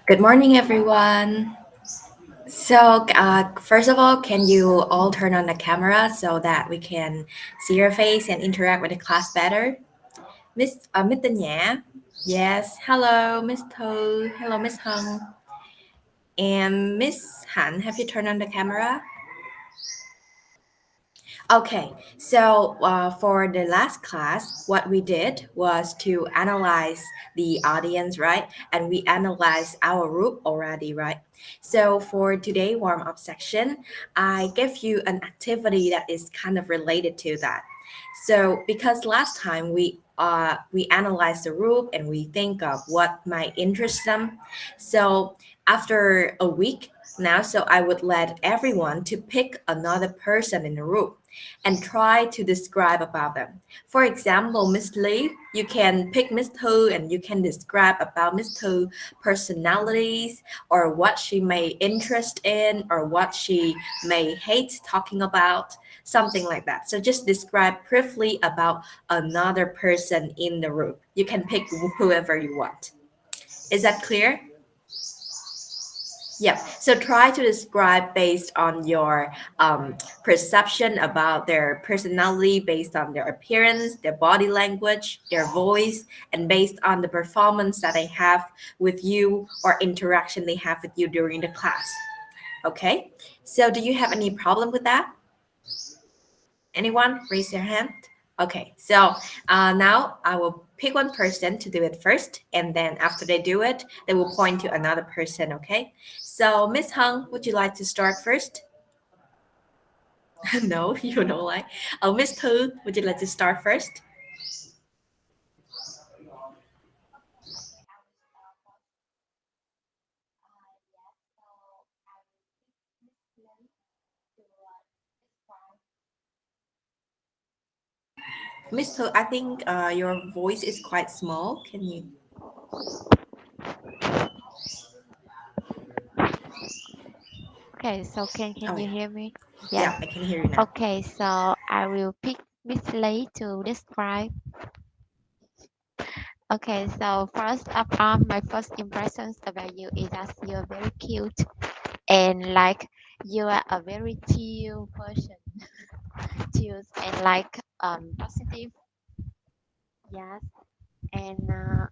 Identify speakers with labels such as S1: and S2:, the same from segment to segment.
S1: Good morning, everyone. First of all, can you all turn on the camera so that we can see your face and interact with the class better? Mr. Nhã. Yes. Hello, Miss To. Hello, Miss Hung. And Miss Han, have you turned on the camera? Okay, for the last class, what we did was to analyze the audience, right? And we analyzed our group already, right? So for today warm up section, I gave you an activity that is kind of related to that. So because last time we analyzed the group and we think of what might interest them. So after a week now, so I would let everyone to pick another person in the group and try to describe about them. For example, Miss Lee, you can pick Miss Tu and you can describe about Miss Tu personalities or what she may interest in or what she may hate talking about, something like that. So just describe briefly about another person in the group. You can pick whoever you want. Is that clear? Yeah, so try to describe based on your perception about their personality, based on their appearance, their body language, their voice, and based on the performance that they have with you or interaction they have with you during the class. Okay, so do you have any problem with that? Anyone? Raise your hand. Okay, now I will pick one person to do it first, and then after they do it, they will point to another person. Okay, so Miss Hung, would you like to start first? No, you don't like. Oh, Miss Tu, would you like to start first? Miss Tu, I think your voice is quite small. Can you?
S2: Okay, so can
S1: Oh
S2: you
S1: yeah,
S2: hear me? Yes.
S1: yeah, I can hear you now.
S2: Okay, so I will pick Miss Lee to describe. Okay, so first of all, my first impressions about you is that you're very cute and like you are a very chill person, chill and like positive. Yes, and yeah,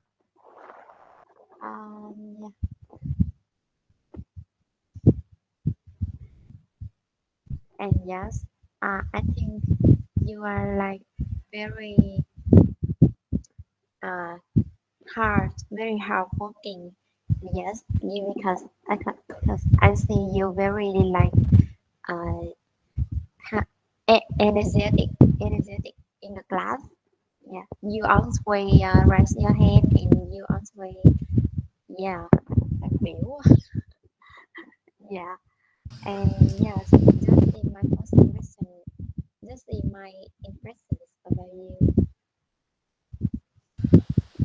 S2: and yes, I think you are like very uh very hardworking. Yes, you because I see you very like uh energetic in the class. Yeah, you always raise your hand and you always yeah like biểu. Yeah, and yes, just in my first impression, just in my impressions about you.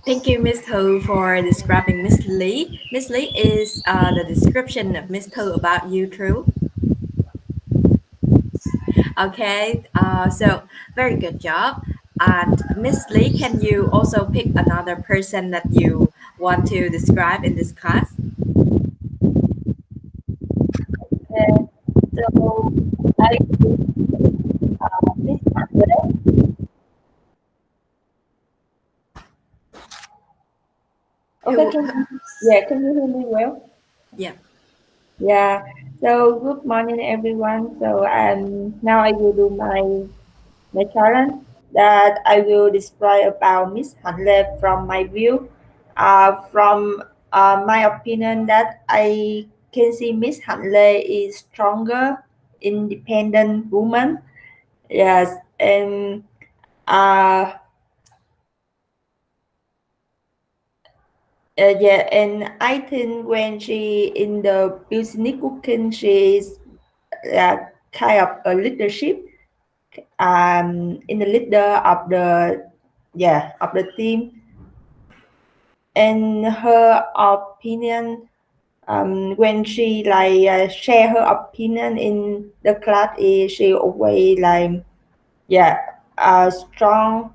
S1: Thank you, Miss Ho, for describing Miss Lee. Miss Lee is the description of Miss Ho about you, true? Okay, very good job. And Miss Lee, can you also pick another person that you want to describe in this class?
S3: Okay, so I Miss Angela. Okay,
S1: Who?
S3: can you hear me well?
S1: Yeah.
S3: Yeah. So good morning, everyone. So now I will do my challenge that I will describe about Miss Hanle from my view. From my opinion, that I can see Miss Hanle is stronger, independent woman. Yes, and uh yeah, and I think when she in the business cooking, she's kind of a leadership in the leader of the of the team. And her opinion when she share her opinion in the class is she always like strong.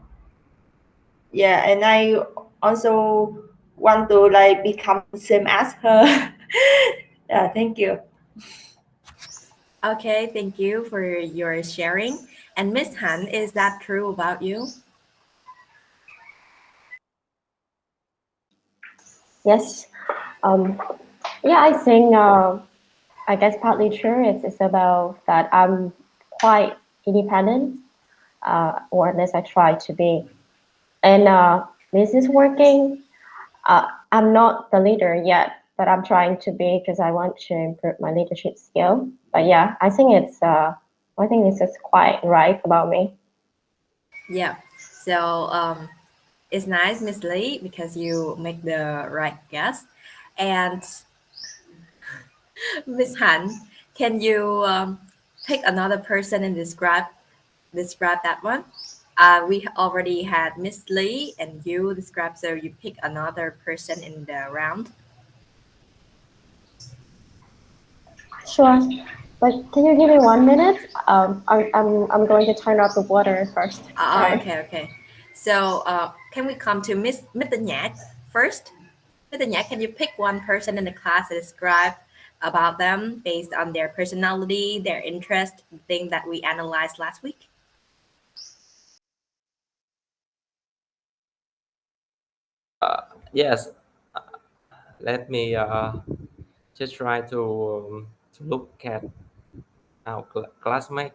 S3: Yeah, and I also want to like become same as her. Yeah, thank you.
S1: Okay, thank you for your sharing. And Miss Han, is that true about you?
S4: Yes. Um, yeah, I think I guess partly true. It's about that I'm quite independent, or at least I try to be. And this is working. I'm not the leader yet, but I'm trying to be because I want to improve my leadership skill. But yeah, I think this is quite right about me.
S1: Yeah. So it's nice, Miss Lee, because you make the right guess. And Miss Han, can you pick another person and describe that one? We already had Miss Lee and you describe, so you pick another person in the round.
S4: Sure. But can you give me 1 minute? I'm going to turn off the water first.
S1: Oh,
S4: Sorry.
S1: okay. So can we come to Mr. Nhạc first? Mr. Nhạc, can you pick one person in the class to describe about them based on their personality, their interest, the thing that we analyzed last week?
S5: Yes, let me just try to look at our classmate.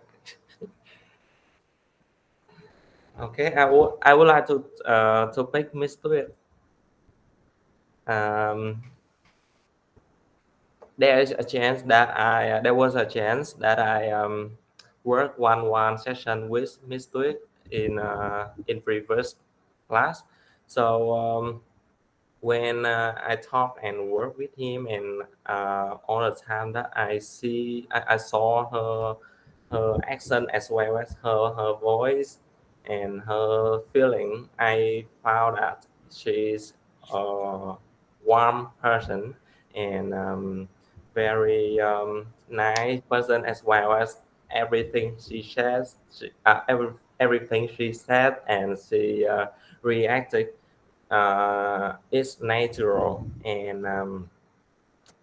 S5: Okay, I would like to pick Miss Tuyết. Um, there was a chance that I worked one session with Miss Tuyết in previous class. So when I talk and work with him, and all the time that I saw her accent as well as her voice and her feeling, I found that she's a warm person and very nice person, as well as everything she says, everything she said and she reacted is natural, and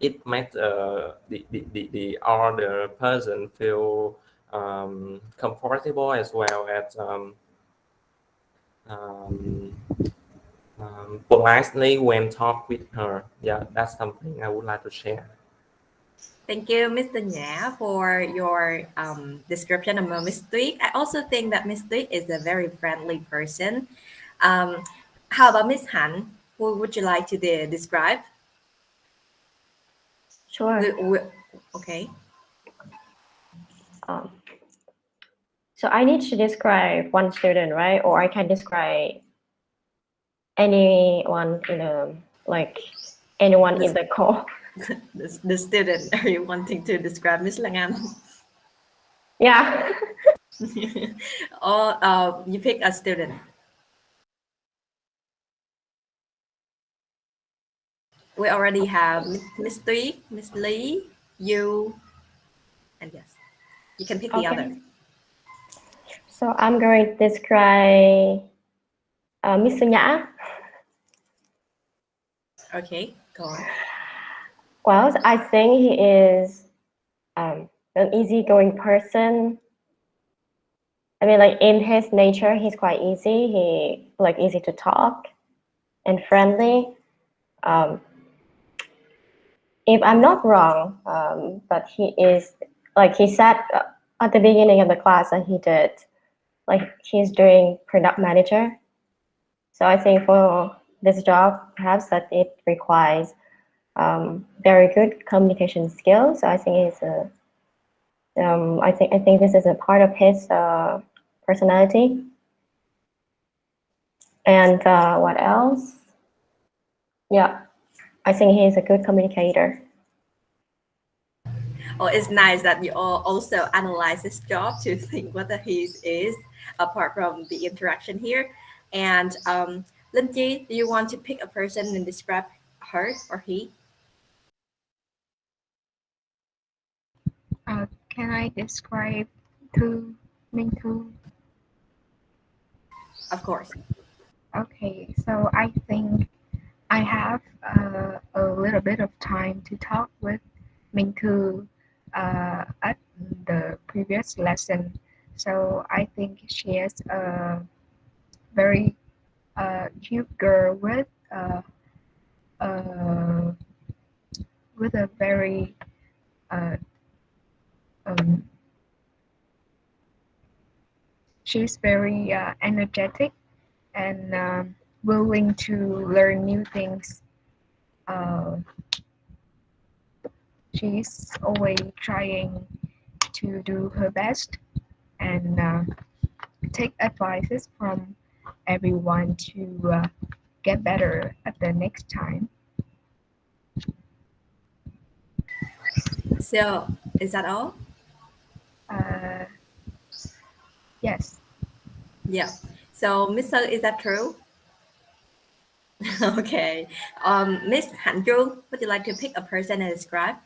S5: it makes the other person feel comfortable, as well as um, politely when talk with her. Yeah, that's something I would like to share.
S1: Thank you, Mr. Nhã, for your description of Miss Tuyết. I also think that Miss Tuyết is a very friendly person. Um, how about Miss Han? Who would you like to describe?
S4: Sure.
S1: We- we- okay.
S4: Um, so I need to describe one student, right? Or I can describe anyone in the like anyone in
S1: The,
S4: the call.
S1: the student. Are you wanting to describe Miss Lan Anh?
S4: Yeah.
S1: Or you pick a student. We already have Miss Tuyết, Miss Lee, you, and yes, you can pick the other.
S4: Okay. So I'm going to describe Mr. Nhã.
S1: Okay, go on.
S4: Well, I think he is an easygoing person. I mean, like in his nature, he's quite easy. He like easy to talk and friendly. Um, if I'm not wrong, but he is like he said at the beginning of the class that he did, like he's doing product manager. So I think for this job, perhaps that it requires very good communication skills. So I think it's a I think this is a part of his personality. And what else? Yeah, I think he is a good communicator.
S1: Oh, it's nice that you all also analyze his job to think what he is, apart from the interaction here. And Lindsay, do you want to pick a person and describe her or he?
S2: Can I describe two Minh Thư?
S1: Of course.
S2: Okay, so I think
S6: I have a little bit of time to talk with Minku at the previous lesson. So I think she is a very cute girl uh, with a very uh, um, she's very energetic and willing to learn new things. Uh, she's always trying to do her best and take advices from everyone to get better at the next time.
S1: So, is that all?
S6: Uh, yes.
S1: Yeah. So, Mr. Is that true? Okay. Miss Han Jung, would you like to pick a person and describe?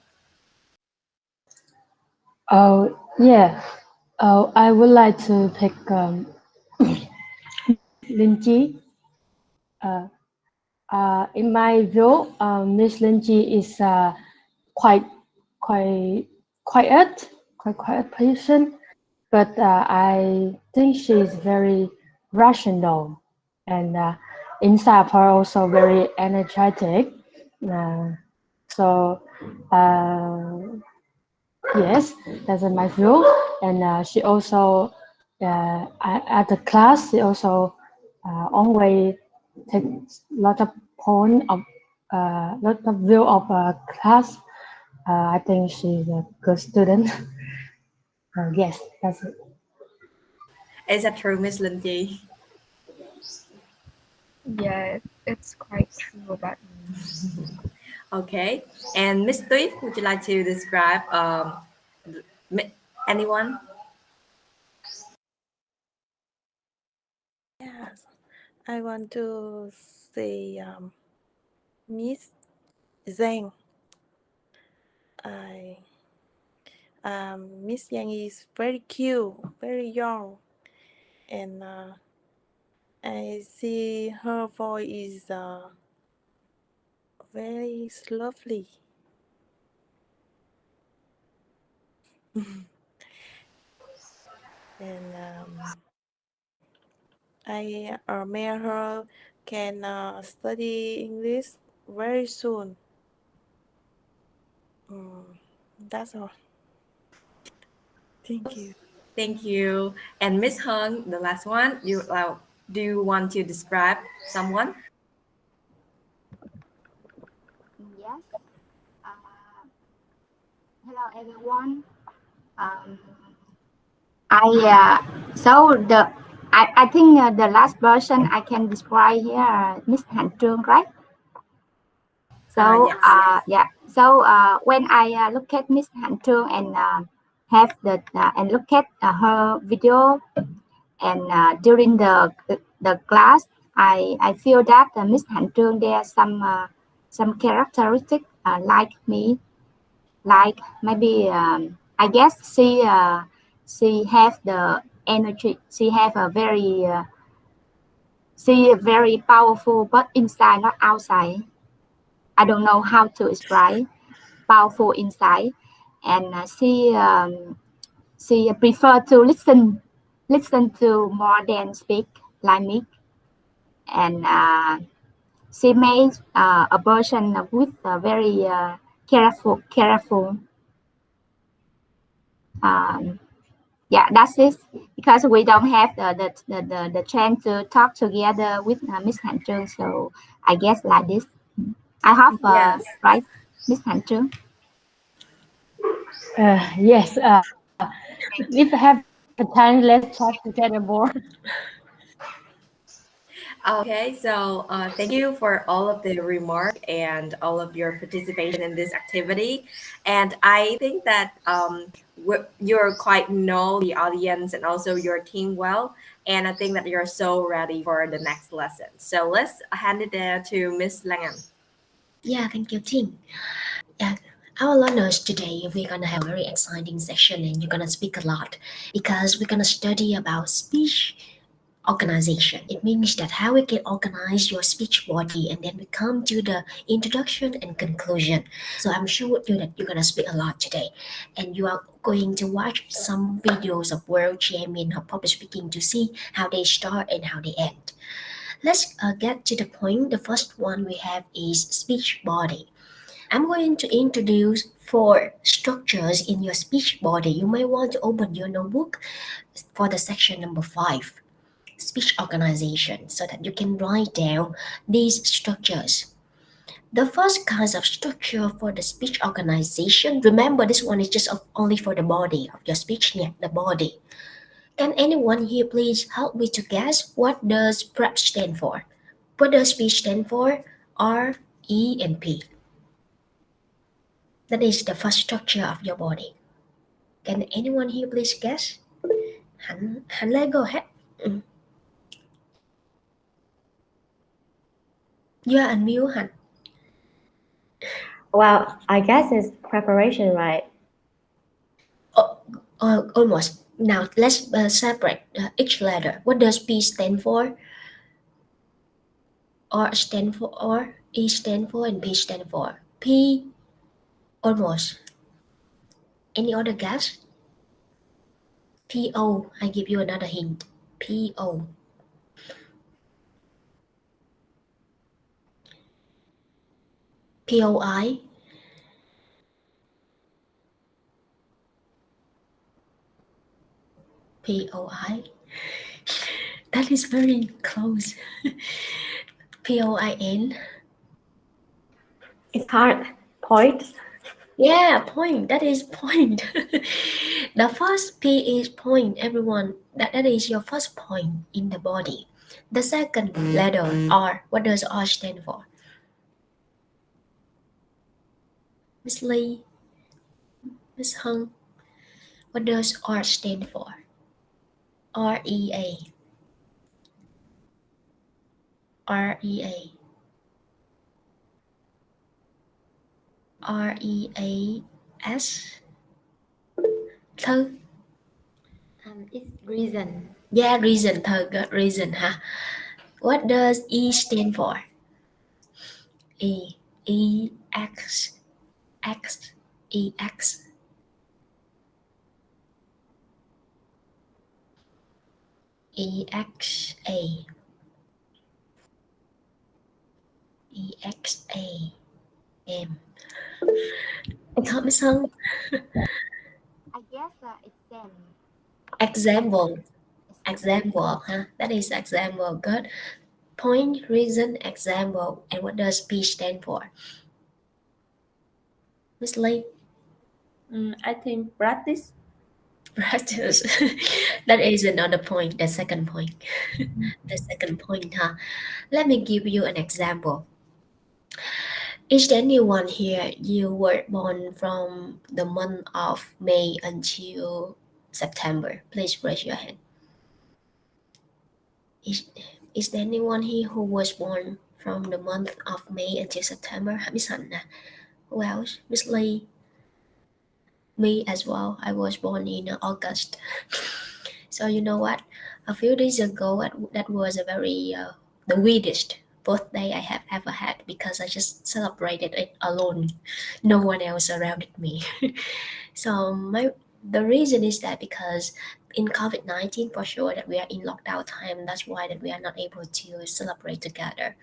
S7: Oh, yeah. Oh, I would like to pick Lin Chi. Uh, in my view, Miss Lin Chi is quite, quite quite quiet person, but I think she's very rational and inside her also very energetic. Uh, so uh, yes, that's my view. And she also at the class she also always takes lot of point of lot of view of class. I think she's a good student. Yes, that's it.
S1: Is that true, Miss Lindsay?
S6: Yeah, it's quite true about me.
S1: Okay. And Miss Tuyết, would you like to describe anyone?
S8: Yes, I want to say Miss Zhang. I Miss Yang is very cute, very young, and I see her voice is very lovely. And I admire her can study English very soon. That's all. Thank you.
S1: Thank you. And Miss Hung, the last one, do you want to describe someone?
S2: Yes. Uh, Hello, everyone. Um, I think the last person I can describe here, Miss Han Trương, right? So
S1: Yes.
S2: yeah. So when I look at Miss Han Trương and have the and look at her video and during the class, I feel that Miss Han Trương there are some characteristic like me, like maybe I guess she have the energy. She have a very powerful, but inside, not outside. I don't know how to explain powerful inside, and she prefer to listen to more than speak like me, and she made a version with very careful. Um, yeah, that's it. Because we don't have the chance to talk together with Miss Han Trương, so I guess like this. I hope
S1: Yes.
S2: right, Miss Han Trương.
S7: Yes. If I have the time, let's talk together more.
S1: Okay, so thank you for all of the remark and all of your participation in this activity. And I think that you're quite know the audience and also your team well. And I think that you're so ready for the next lesson. So let's hand it there to Miss Lan Anh.
S9: Yeah, thank you, Ting. Yeah, our learners today, we're gonna have a very exciting session and you're gonna speak a lot because we're gonna study about speech organization. It means that how we can organize your speech body, and then we come to the introduction and conclusion. So I'm sure with you that you're gonna speak a lot today, and you are going to watch some videos of world champion of public speaking to see how they start and how they end. Let's get to the point. The first one we have is speech body. I'm going to introduce four structures in your speech body. You may want to open your notebook for the section number 5, speech organization, so that you can write down these structures. The first kind of structure for the speech organization, remember this one is just only for the body of your speech, yeah, the body. Can anyone here please help me to guess what does PrEP stand for? What does speech stand for? R, E, and P. That is the first structure of your body. Can anyone here please guess? Hạnh Lê, go ahead. You are unmute, Hạnh.
S4: Well, I guess it's preparation, right?
S9: Almost. Now let's separate each letter. What does P stand for? R stand for R, E stand for, and P stand for. P, almost. Any other guess? PO. I give you another hint. PO. POI. POI. That is very close. POIN.
S4: It's hard. Point.
S9: Yeah, point. That is point. The first P is point, everyone. That is your first point in the body. The second letter R. What does R stand for? Miss Lee, Miss Hung. What does R stand for? REA. REA. REAS. Thư.
S1: It's reason.
S9: Yeah, reason. Thư got reason, huh? What does E stand for? E. EX. X. EX. EXA. EXA. M. Come, Miss Hung.
S2: I guess it's same.
S9: Example. Example, huh? That is example. Good. Point, reason, example. And what does P stand for? Miss Lee?
S3: I think practice.
S9: Practice. That is another point, the second point. The second point, huh? Let me give you an example. Is there anyone here you were born from the month of May until September? Please raise your hand. Is there anyone here who was born from the month of May until September? Miss Hannah. Who else? Miss Lee. Me as well. I was born in August. So you know what? A few days ago, that was a very the weirdest birthday I have ever had, because I just celebrated it alone. No one else around me. So the reason is that because in COVID-19, for sure that we are in lockdown time. That's why that we are not able to celebrate together.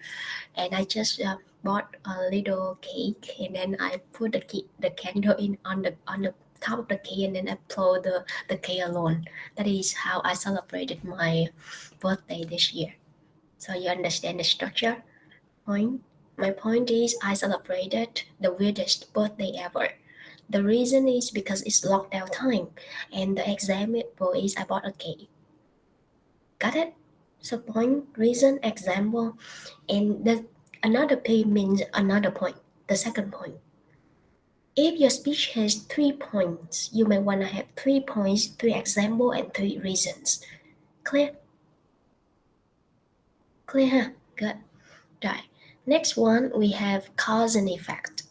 S9: And I just bought a little cake, and then I put the candle in on the top of the cake, and then I blow the cake alone. That is how I celebrated my birthday this year. So you understand the structure? Point. My point is I celebrated the weirdest birthday ever. The reason is because it's lockdown time, and the example is I bought a cake. Got it? So point, reason, example, and the another P means another point. The second point. If your speech has 3 points, you may want to have 3 points, 3 example, and 3 reasons. Clear? Clear, huh? Good. Right. Next one, we have cause and effect.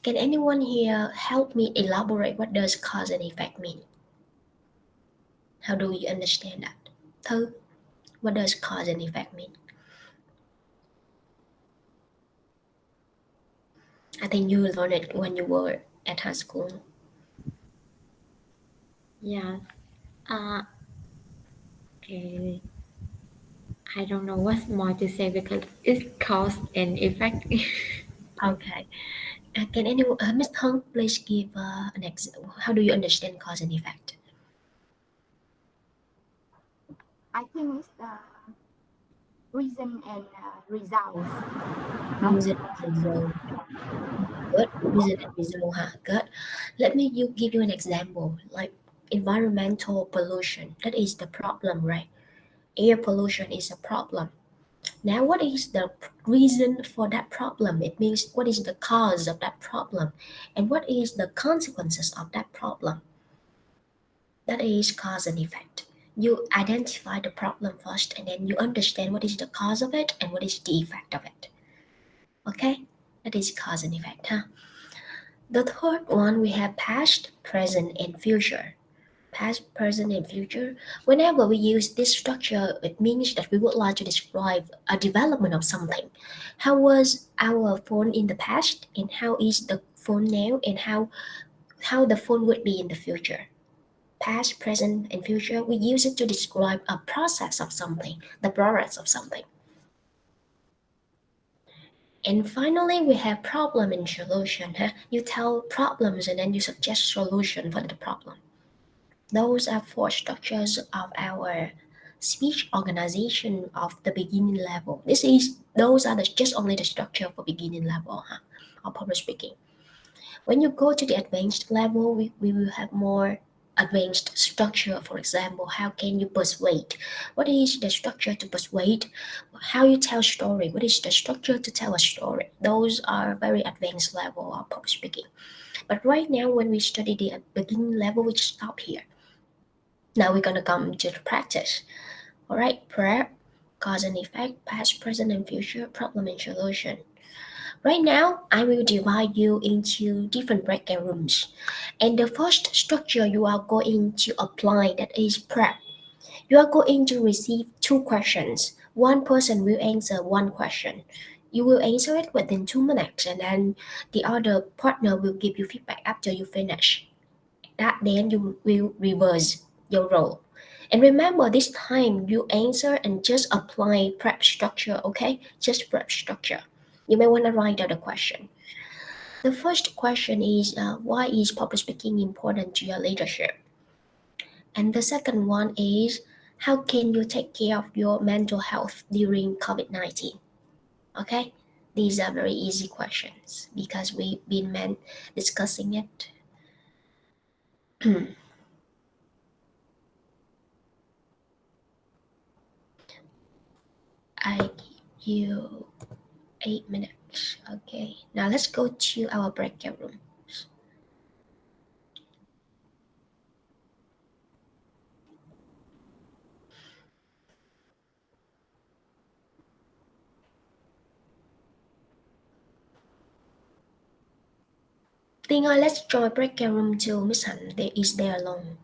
S9: Can anyone here help me elaborate what does cause and effect mean? How do you understand that? Thư, what does cause and effect mean? I think you learned it when you were at high school.
S10: Yes. Okay. I don't know what's more to say because it's cause and effect.
S9: Okay. Can anyone, Ms. Hong, please give an example? How do you understand cause and effect?
S7: I think it's reason and results.
S9: Reason and result. Good. Reason and result, huh? Good. Let me give you an example, like environmental pollution. That is the problem, right? Air pollution is a problem. Now, what is the reason for that problem? It means what is the cause of that problem and what is the consequences of that problem? That is cause and effect. You identify the problem first and then you understand what is the cause of it and what is the effect of it. Okay? That is cause and effect, huh? The third one we have past, present, and future. Past, present, and future. Whenever we use this structure, it means that we would like to describe a development of something. How was our phone in the past, and how is the phone now, and how the phone would be in the future. Past, present, and future, we use it to describe a process of something, the progress of something. And finally, we have problem and solution. Huh? You tell problems and then you suggest solution for the problem. Those are four structures of our speech organization of the beginning level. Those are just only the structure for beginning level, huh? Of public speaking. When you go to the advanced level, we will have more advanced structure. For example, how can you persuade? What is the structure to persuade? How you tell story? What is the structure to tell a story? Those are very advanced level of public speaking. But right now, when we study the beginning level, we just stop here. Now we're gonna come to the practice. All right, prayer, cause and effect, past, present, and future, problem and solution. Right now, I will divide you into different breakout rooms. And the first structure you are going to apply, that is prep. You are going to receive two questions. One person will answer one question. You will answer it within 2 minutes, and then the other partner will give you feedback after you finish. Then you will reverse your role. And remember, this time you answer and just apply prep structure, okay? Just prep structure. You may want to write down the question. The first question is why is public speaking important to your leadership? And the second one is how can you take care of your mental health during COVID-19? Okay? These are very easy questions because we've been discussing it. I give you 8 minutes. Okay, now let's go to our breakout room. Tiên ơi, let's join breakout room to Miss Hạnh. Is there alone?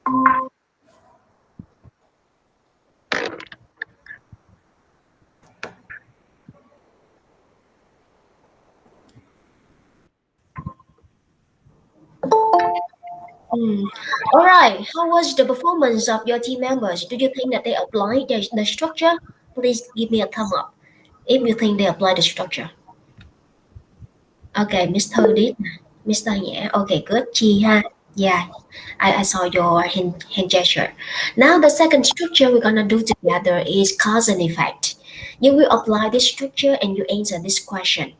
S9: All right. How was the performance of your team members? Do you think that they applied the structure? Please give me a thumb up if you think they applied the structure. Okay, Mr. did. Mr. Yeah. Okay, good. Chi ha. Yeah, I saw your hand gesture. Now the second structure we're gonna do together is cause and effect. You will apply this structure and you answer this question.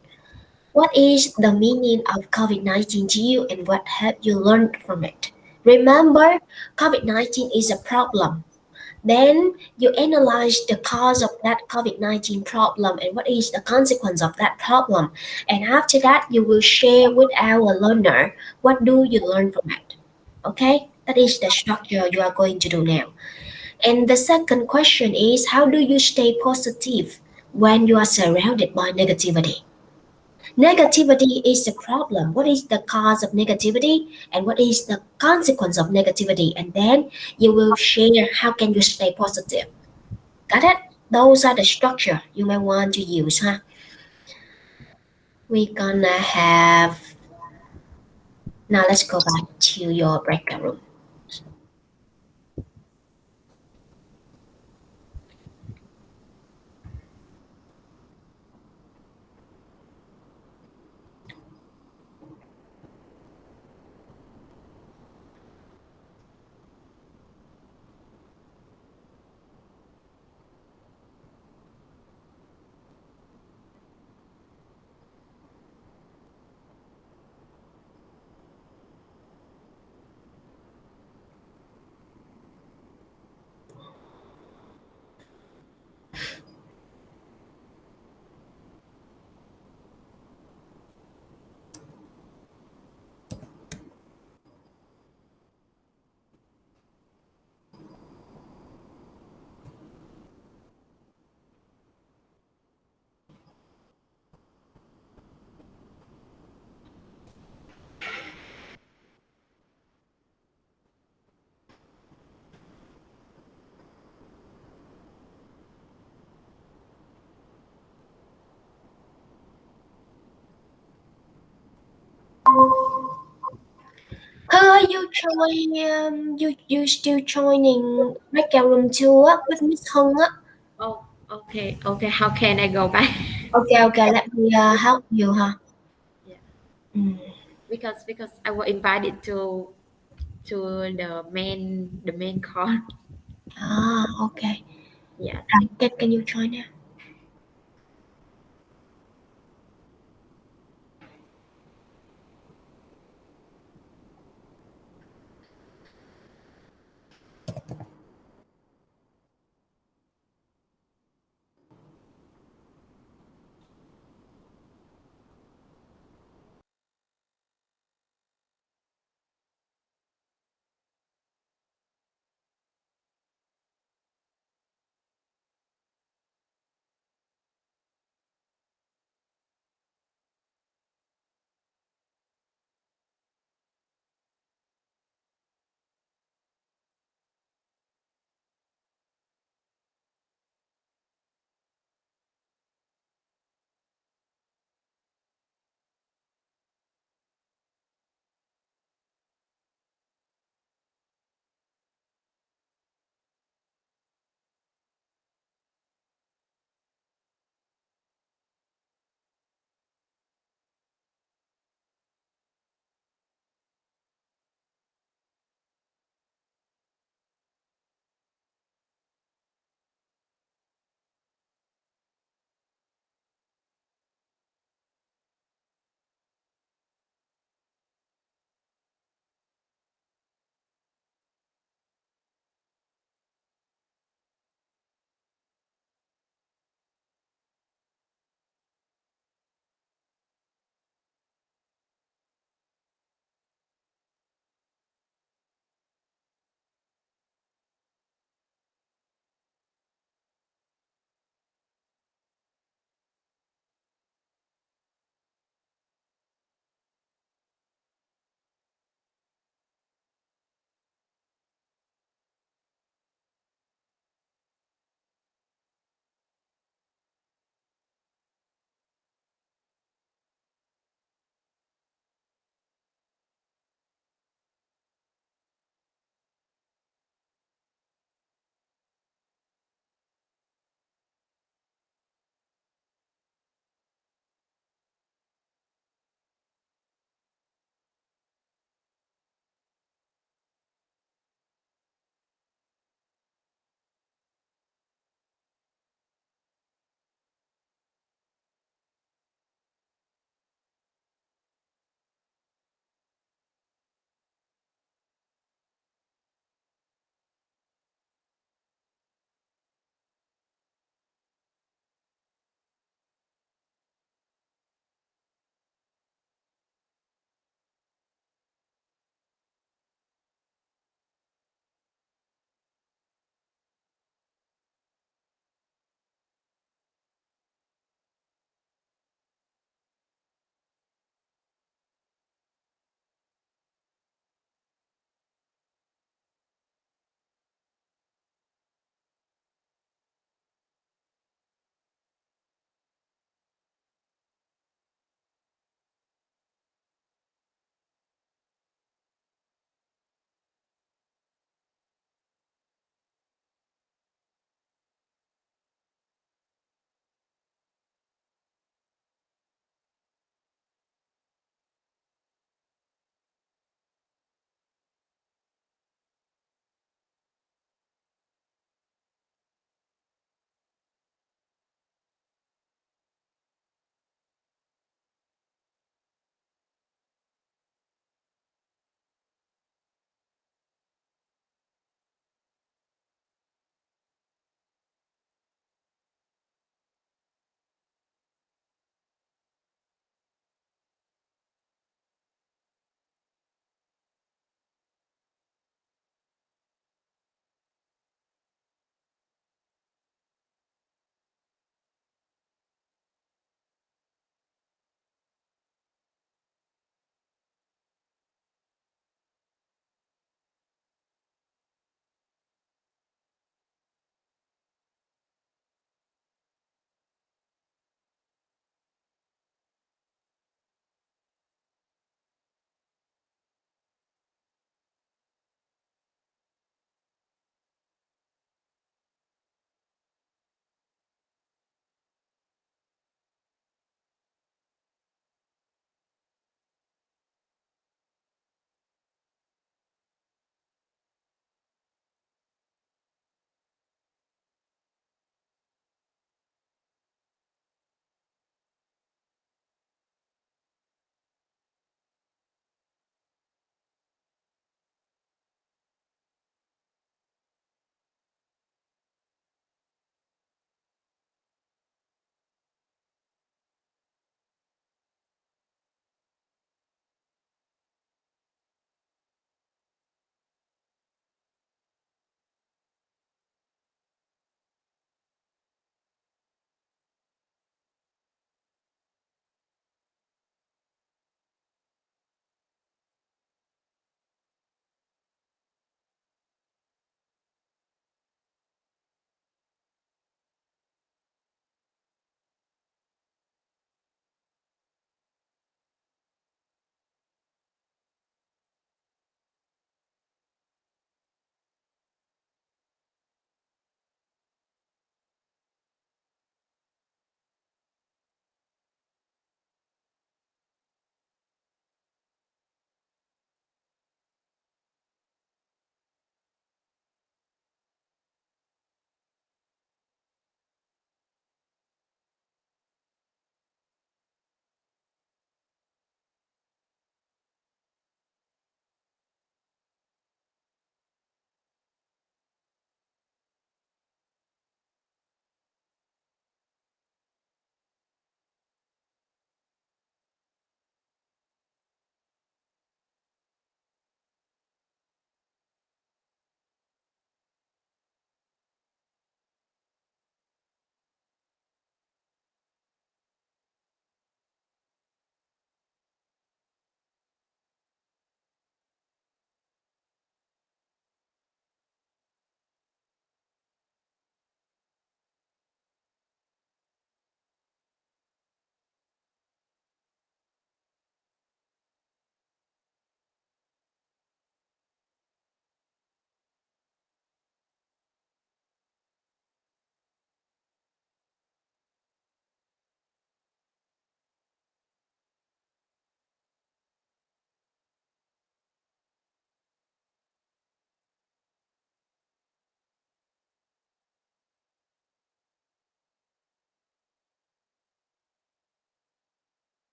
S9: What is the meaning of COVID-19 to you and what have you learned from it? Remember, COVID-19 is a problem. Then you analyze the cause of that COVID-19 problem and what is the consequence of that problem. And after that, you will share with our learner what do you learn from it. Okay, that is the structure you are going to do now. And the second question is how do you stay positive when you are surrounded by negativity? Negativity is the problem. What is the cause of negativity and what is the consequence of negativity? And then you will share how can you stay positive. Got it? Those are the structure you may want to use, huh? We're gonna have now let's go back to your breakout room. Are you trying you still joining breakout room 2 with Miss Hong?
S10: Oh, okay, okay. How can I go back?
S9: Okay, let me help you, huh?
S10: Yeah.
S9: Mm.
S10: Because I was invited to the main call.
S9: Ah, okay.
S10: Yeah.
S9: Can you join now?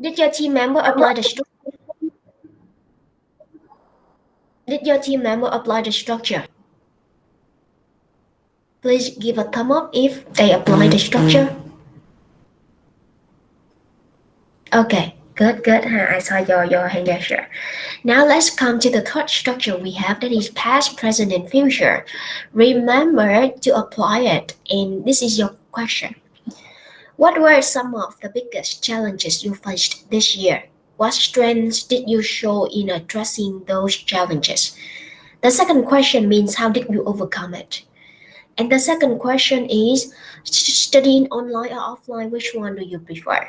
S9: Did your team member apply the structure? Did your team member apply the structure? Please give a thumb up if they apply the structure. Okay, good. I saw your hand gesture. Now let's come to the third structure we have, that is past, present, and future. Remember to apply it, and this is your question. What were some of the biggest challenges you faced this year? What strengths did you show in addressing those challenges? The second question means how did you overcome it? And the second question is studying online or offline, which one do you prefer?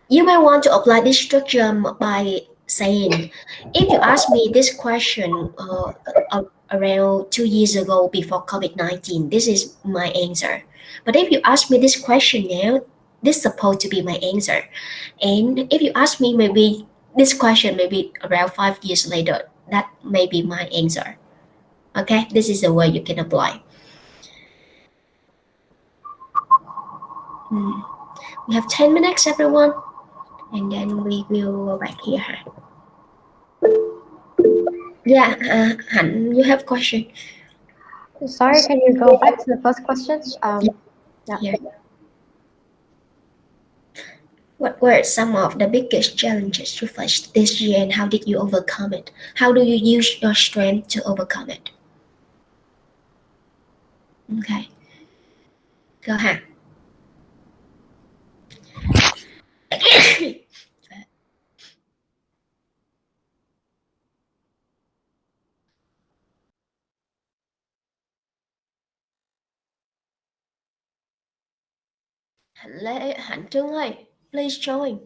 S9: You may want to apply this structure by saying, if you ask me this question around 2 years ago before COVID-19, this is my answer. But if you ask me this question now, this is supposed to be my answer. And if you ask me maybe this question maybe around 5 years later, that may be my answer. Okay, this is the way you can apply. We have 10 minutes, everyone, and then we will go back here. Yeah, Hạnh, you have question.
S4: Sorry, can you go back to the first question? Yeah.
S9: Here. What were some of the biggest challenges you faced this year and how did you overcome it? How do you use your strength to overcome it? Okay. Go ahead. Hạnh Trương ơi, please join.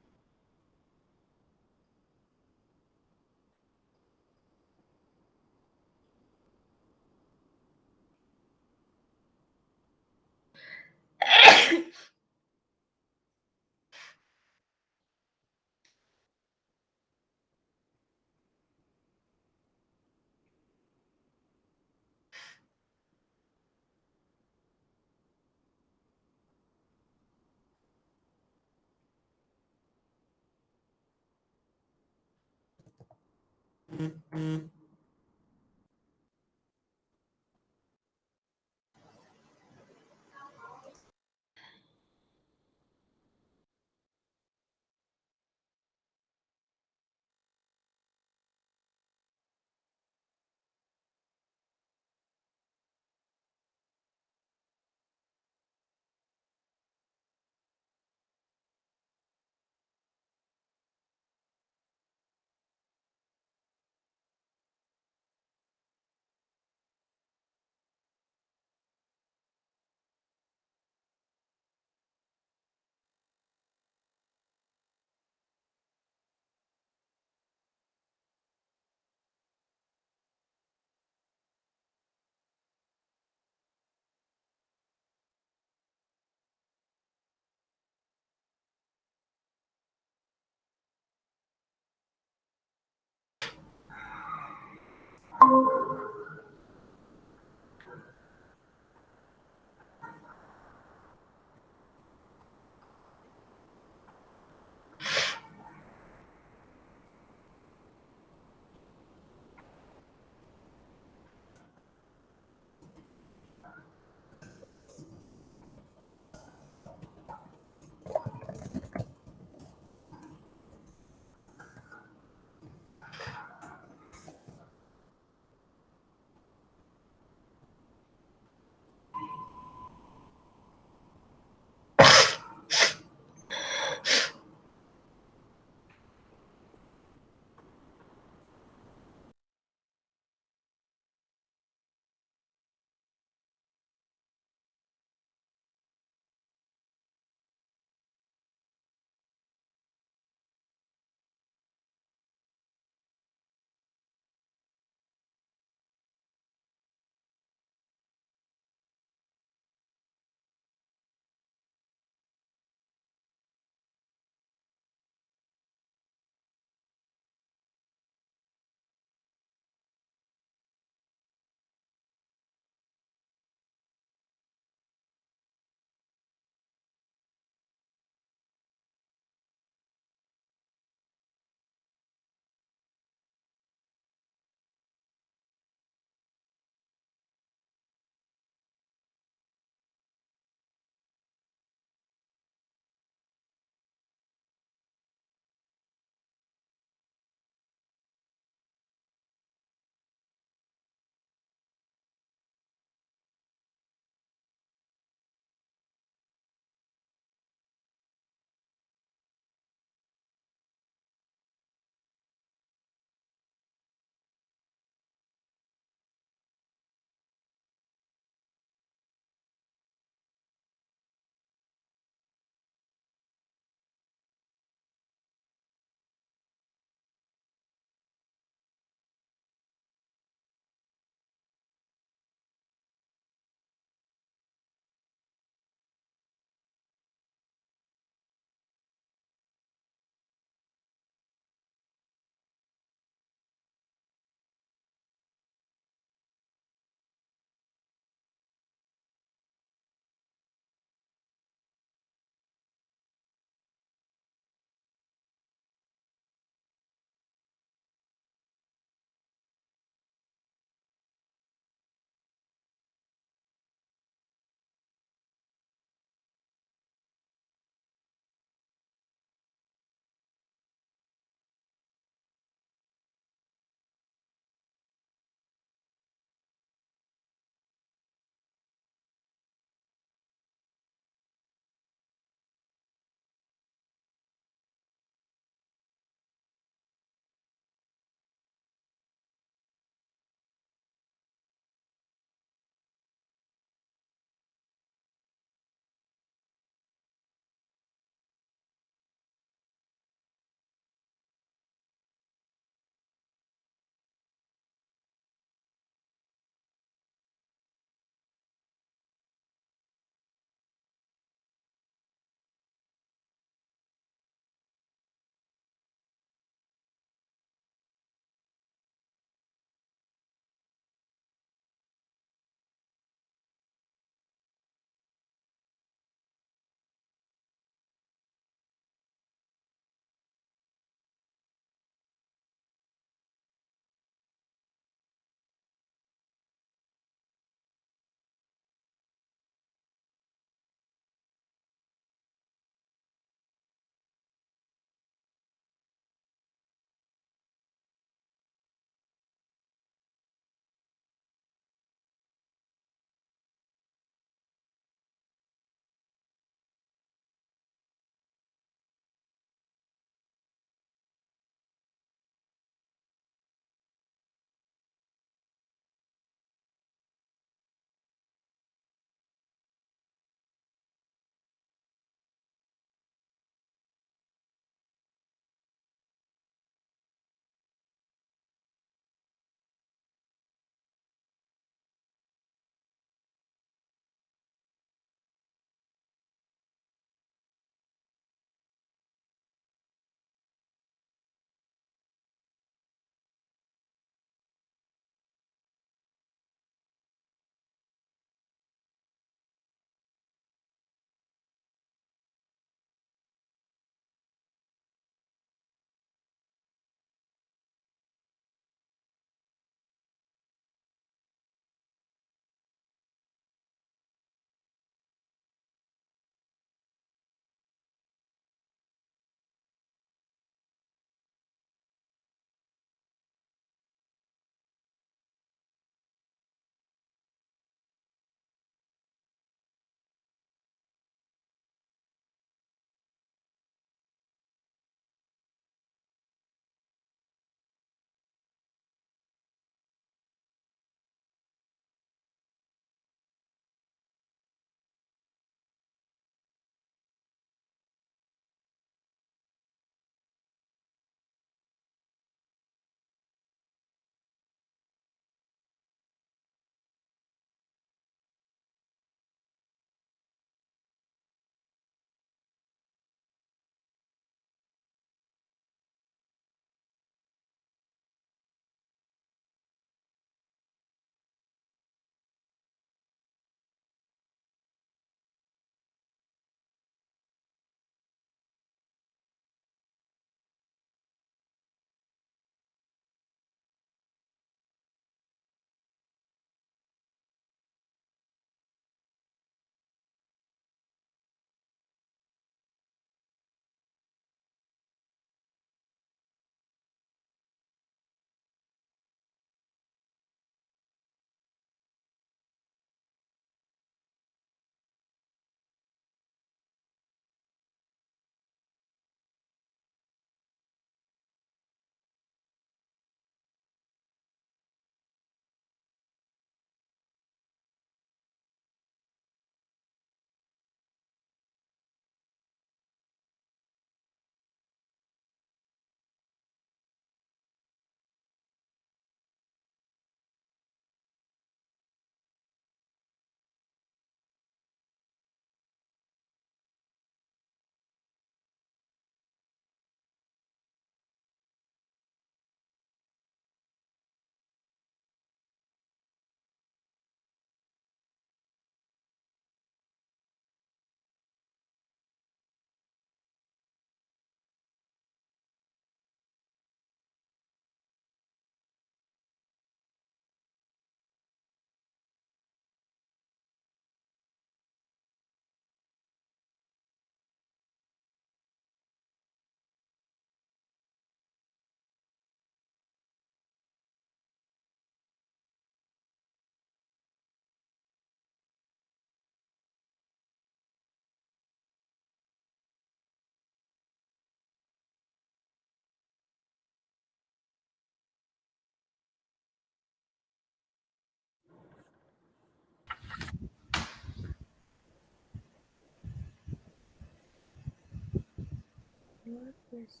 S8: What was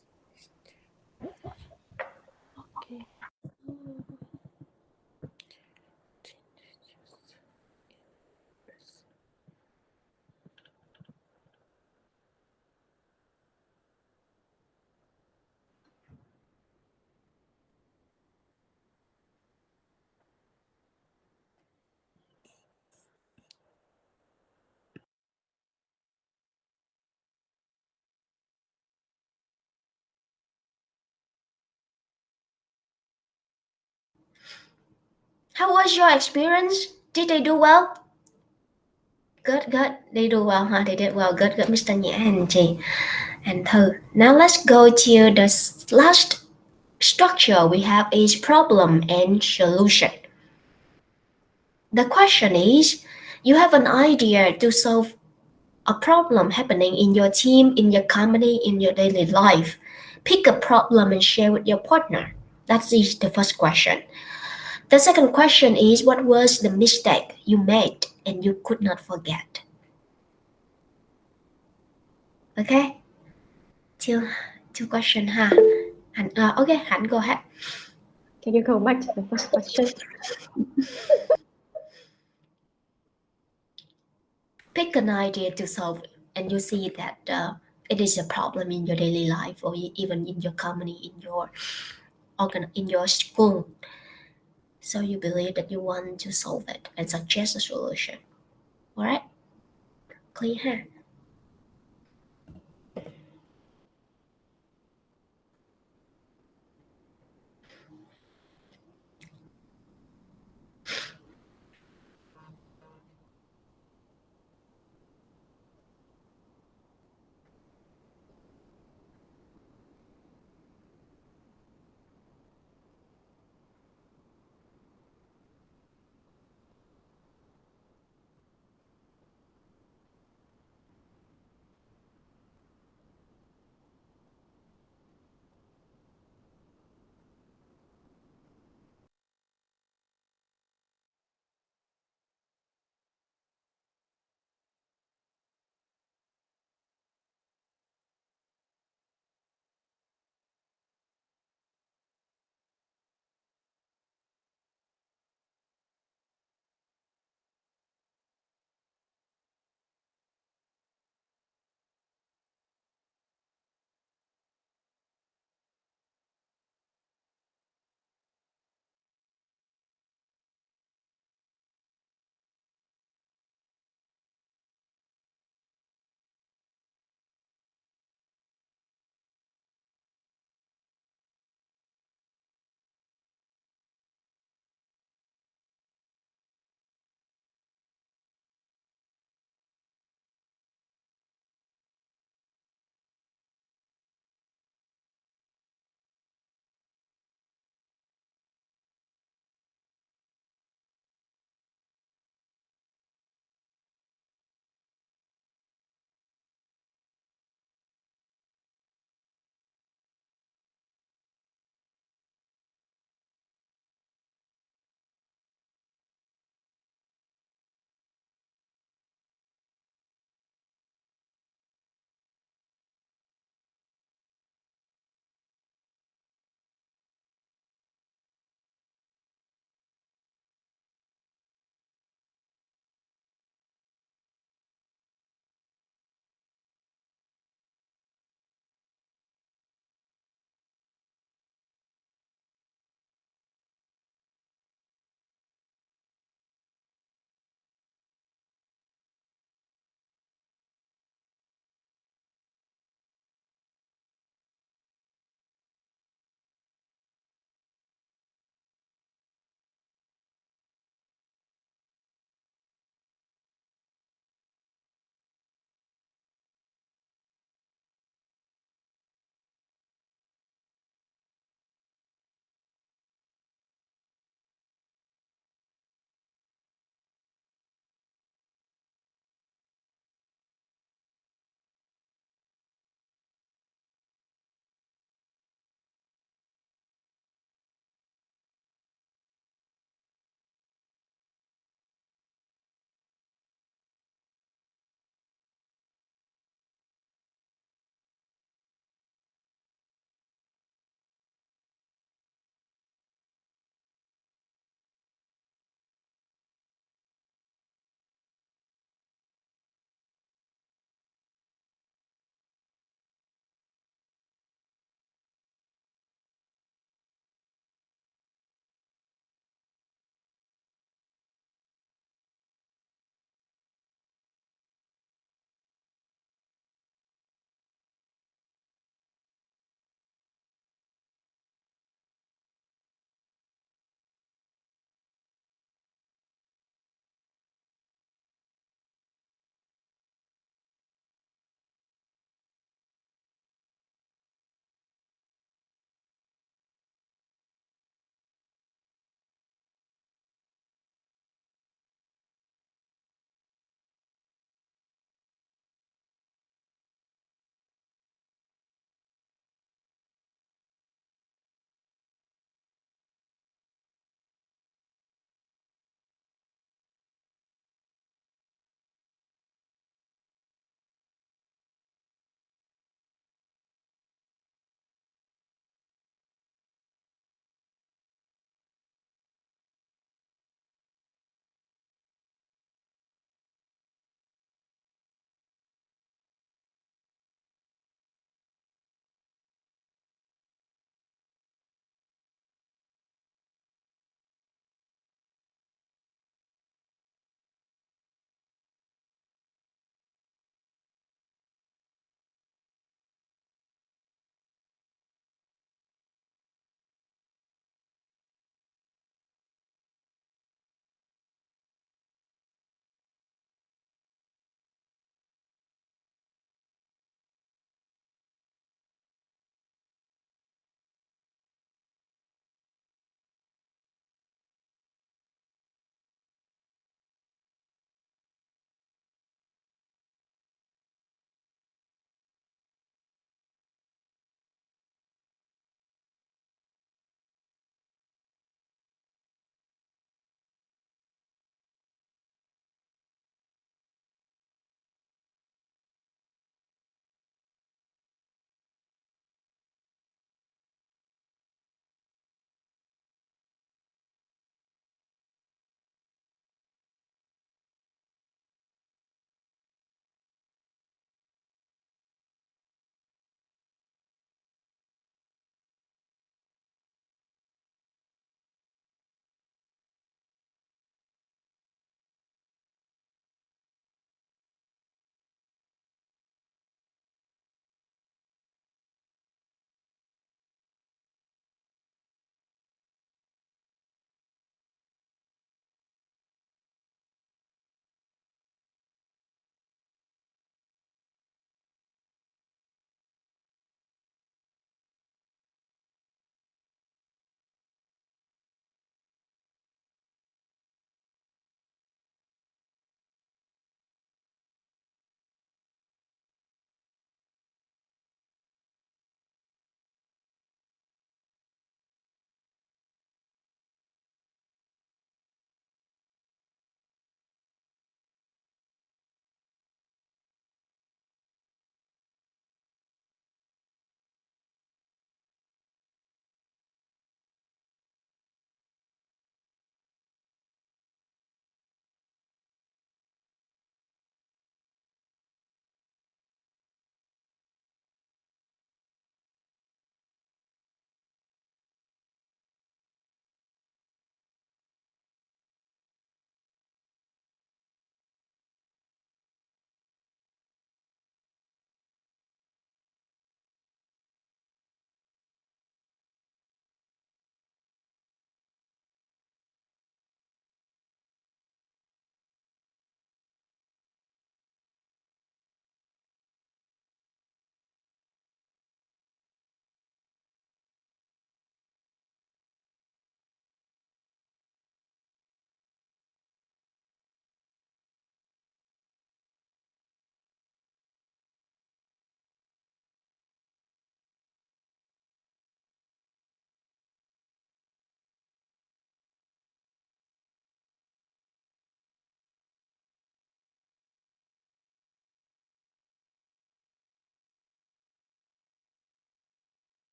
S8: okay?
S9: How was your experience? Did they do well? Good, good. They do well, huh? They did well. Good, good, Mr. Nhã and Chị and Thư. Now let's go to the last structure we have is problem and solution. The question is, you have an idea to solve a problem happening in your team, in your company, in your daily life. Pick a problem and share with your partner. That is the first question. The second question is, what was the mistake you made and you could not forget? Okay? Two question, huh? Okay, Han, go ahead.
S4: Can you go back to the first question?
S9: Pick an idea to solve and you see that it is a problem in your daily life or even in your company, in your school. So you believe that you want to solve it and suggest a solution. All right? Clear, huh?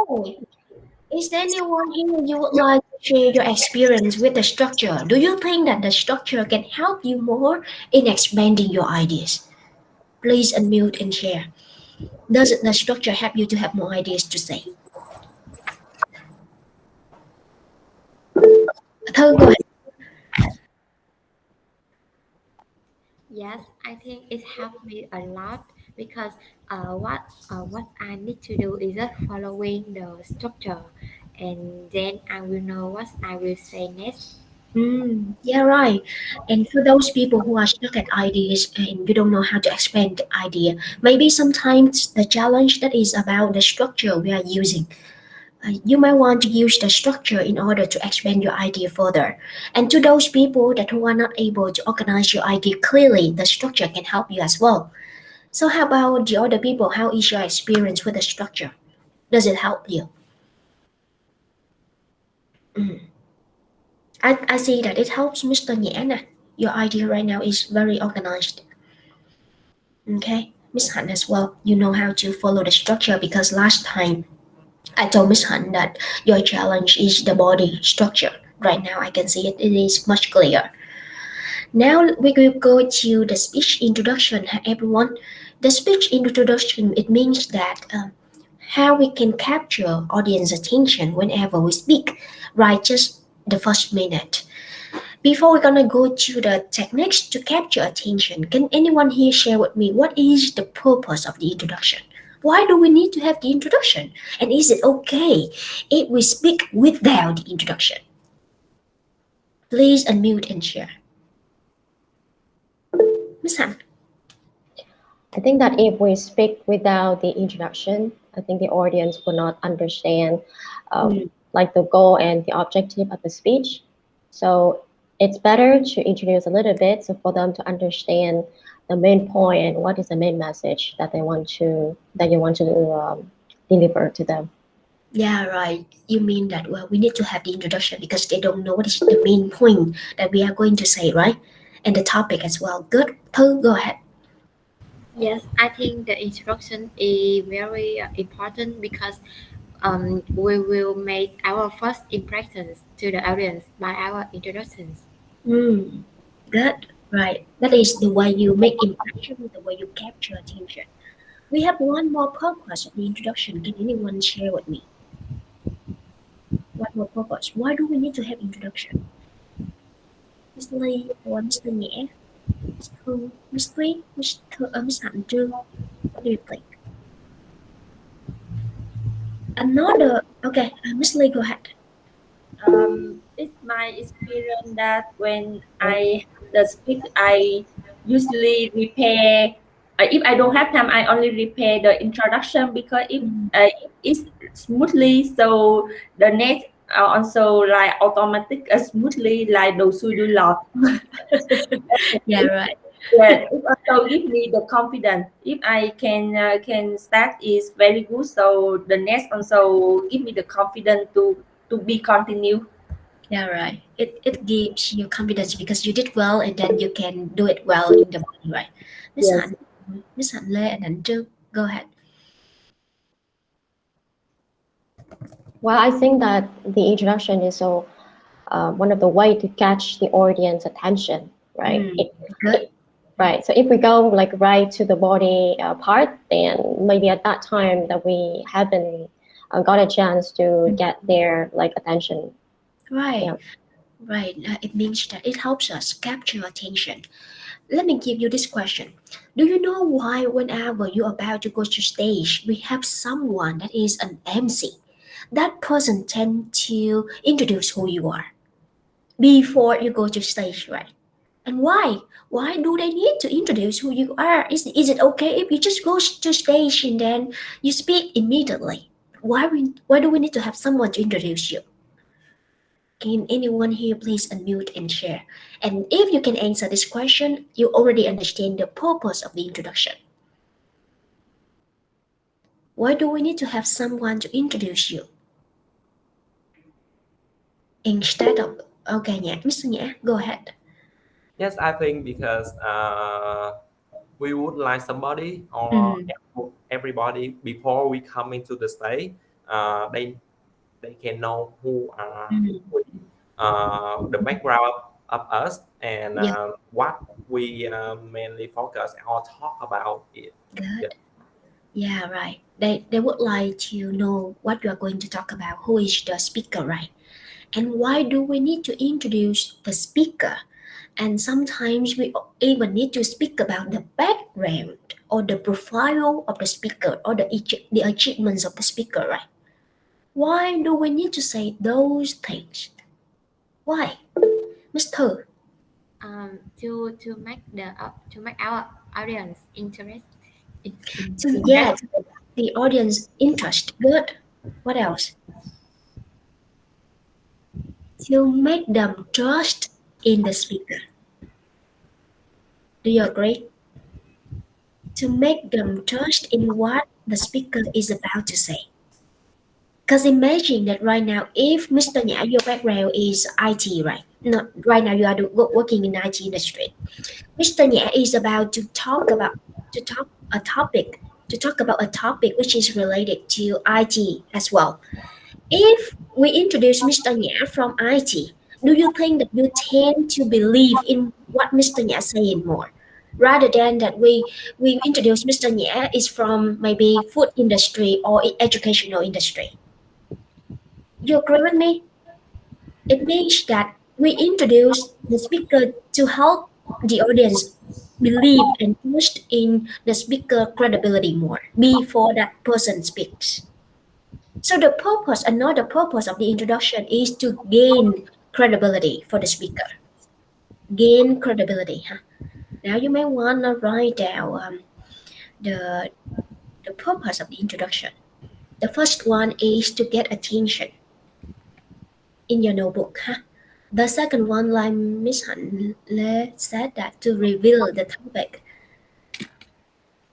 S9: Okay. Is there anyone here you would like to share your experience with the structure? Do you think that the structure can help you more in expanding your ideas? Please unmute and share. Does the structure help you to have more ideas to say? Thơ, go ahead.
S10: Yes, I think it helped me a lot because what I need to do is just following the structure, and then I will know what I will say next.
S9: Yeah, right. And for those people who are stuck at ideas and you don't know how to expand the idea, maybe sometimes the challenge that is about the structure we are using. You might want to use the structure in order to expand your idea further. And to those people that who are not able to organize your idea clearly, the structure can help you as well. So how about the other people? How is your experience with the structure? Does it help you? Mm. I see that it helps Mr. Nhã. Your idea right now is very organized. Okay. Miss Han as well. You know how to follow the structure because last time I told Miss Han that your challenge is the body structure. Right now I can see it. It is much clearer. Now we will go to the speech introduction, everyone. The speech introduction, it means that how we can capture audience attention whenever we speak, right? Just the first minute. Before we're gonna go to the techniques to capture attention, can anyone here share with me what is the purpose of the introduction? Why do we need to have the introduction? And is it okay if we speak without the introduction? Please unmute and share. Miss Han.
S4: I think that if we speak without the introduction, I think the audience will not understand like the goal and the objective of the speech. So it's better to introduce a little bit so for them to understand the main point and what is the main message that you want to deliver to them.
S9: Yeah, right. You mean that well, we need to have the introduction because they don't know what is the main point that we are going to say, right? And the topic as well. Good. Thư, go ahead.
S10: Yes, I think the introduction is very important because we will make our first impressions to the audience by our introductions.
S9: Good. Right. That is the way you make impression, the way you capture attention. We have one more purpose of the introduction. Can anyone share with me? What more purpose? Why do we need to have introduction? Miss Lee or Mr. Nhã? Miss Thư, Miss Thúy, Miss Hạnh Trương? What do you think? Another. Okay, Miss Lee, go ahead.
S3: It's my experience that when I have the speak, I usually repair. If I don't have time, I only repair the introduction because if it's smoothly, so the next also like automatic smoothly like do suy do lọt.
S9: Yeah, right.
S3: Yeah, it also give me the confidence. If I can start is very good. So the next also give me the confidence to be continue.
S9: Yeah, right. It gives you confidence because you did well and then you can do it well in the body, right? Miss
S3: Yes.
S9: Hạnh, Miss Hạnh Lê and Hạnh Trương, go ahead.
S4: Well, I think that the introduction is so one of the way to catch the audience attention, right?
S9: Good.
S4: Right. So if we go like right to the body part, then maybe at that time that we haven't got a chance to get their like attention.
S9: Right.
S4: Yeah.
S9: Right. It means that it helps us capture attention. Let me give you this question. Do you know why whenever you're about to go to stage, we have someone that is an MC? That person tend to introduce who you are before you go to stage, right? And why? Why do they need to introduce who you are? Is it okay if you just go to stage and then you speak immediately? Why do we need to have someone to introduce you? Can anyone here please unmute and share? And if you can answer this question, you already understand the purpose of the introduction. Why do we need to have someone to introduce you? Instead of, okay, Mr. Nhã, go ahead.
S5: Yes, I think because we would like somebody or everybody before we come into the stage they can know who are
S9: Mm.
S5: we, the background of us, and
S9: Yeah,
S5: what we mainly focus or talk about it.
S9: good. Yeah, right. They would like to know what you are going to talk about. Who is the speaker, right? And why do we need to introduce the speaker? And sometimes we even need to speak about the background or the profile of the speaker or the achievements of the speaker, right? Why do we need to say those things? Why, Mr.
S10: To make our audience
S9: To, yeah,
S10: interest.
S9: to make the audience interest. Good. What else? To make them trust in the speaker. Do you agree? To make them trust in what the speaker is about to say. Because imagine that right now, if Mr. Nhã, your background is IT, right? No, right now you are working in the IT industry. Mr. Nhã is about to talk a topic to talk about a topic which is related to IT as well. If we introduce Mr. Nhã from IT, do you think that you tend to believe in what Mr. Nhã saying more? Rather than that we introduce Mr. Nhã is from maybe food industry or educational industry. You agree with me? It means that we introduce the speaker to help the audience believe and trust in the speaker credibility more before that person speaks. So another purpose of the introduction is to gain credibility for the speaker. Gain credibility. Huh? Now you may want to write down the the purpose of the introduction. The first one is to get attention in your notebook. Huh? The second one, like Miss Han Le said, that to reveal the topic.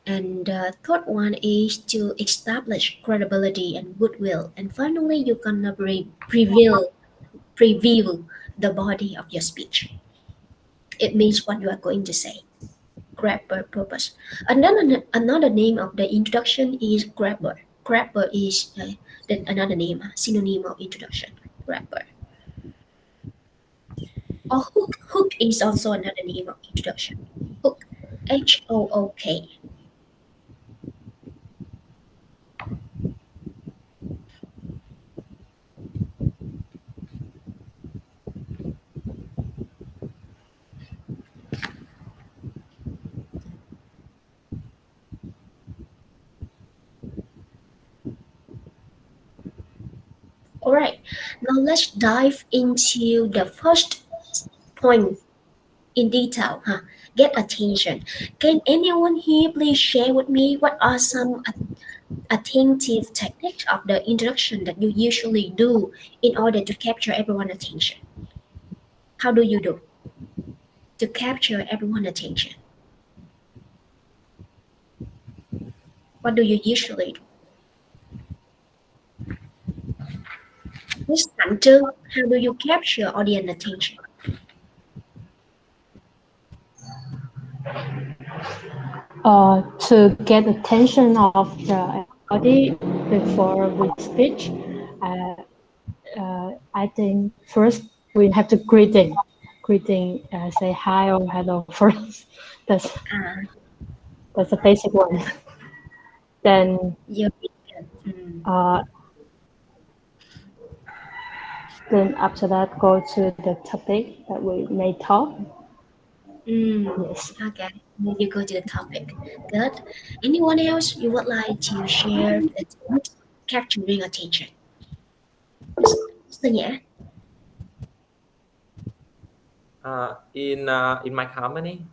S9: And the third one is to establish credibility and goodwill. And finally, you're gonna preview the body of your speech. It means what you are going to say. Grabber purpose. Another name of the introduction is grabber. Grabber is another name, synonym of introduction. Grabber. Or hook. Hook is also another name of introduction. Hook. Hook. All right. Now let's dive into the first point in detail. Huh? Get attention. Can anyone here please share with me what are some attentive techniques of the introduction that you usually do in order to capture everyone's attention? How do you do to capture everyone's attention? What do you usually do? Miss Hunter, how do you capture audience attention?
S7: To get attention of the audience before we speak, I think first we have to greeting, say hi or hello first. That's
S9: Uh,
S7: that's the basic one. Then
S9: you,
S7: uh, then after that go to the topic that we may talk. Yes.
S9: okay. Then you go to the topic. Good. Anyone else you would like to share the techniques of capturing attention? Mr. Nhã?
S5: In my company,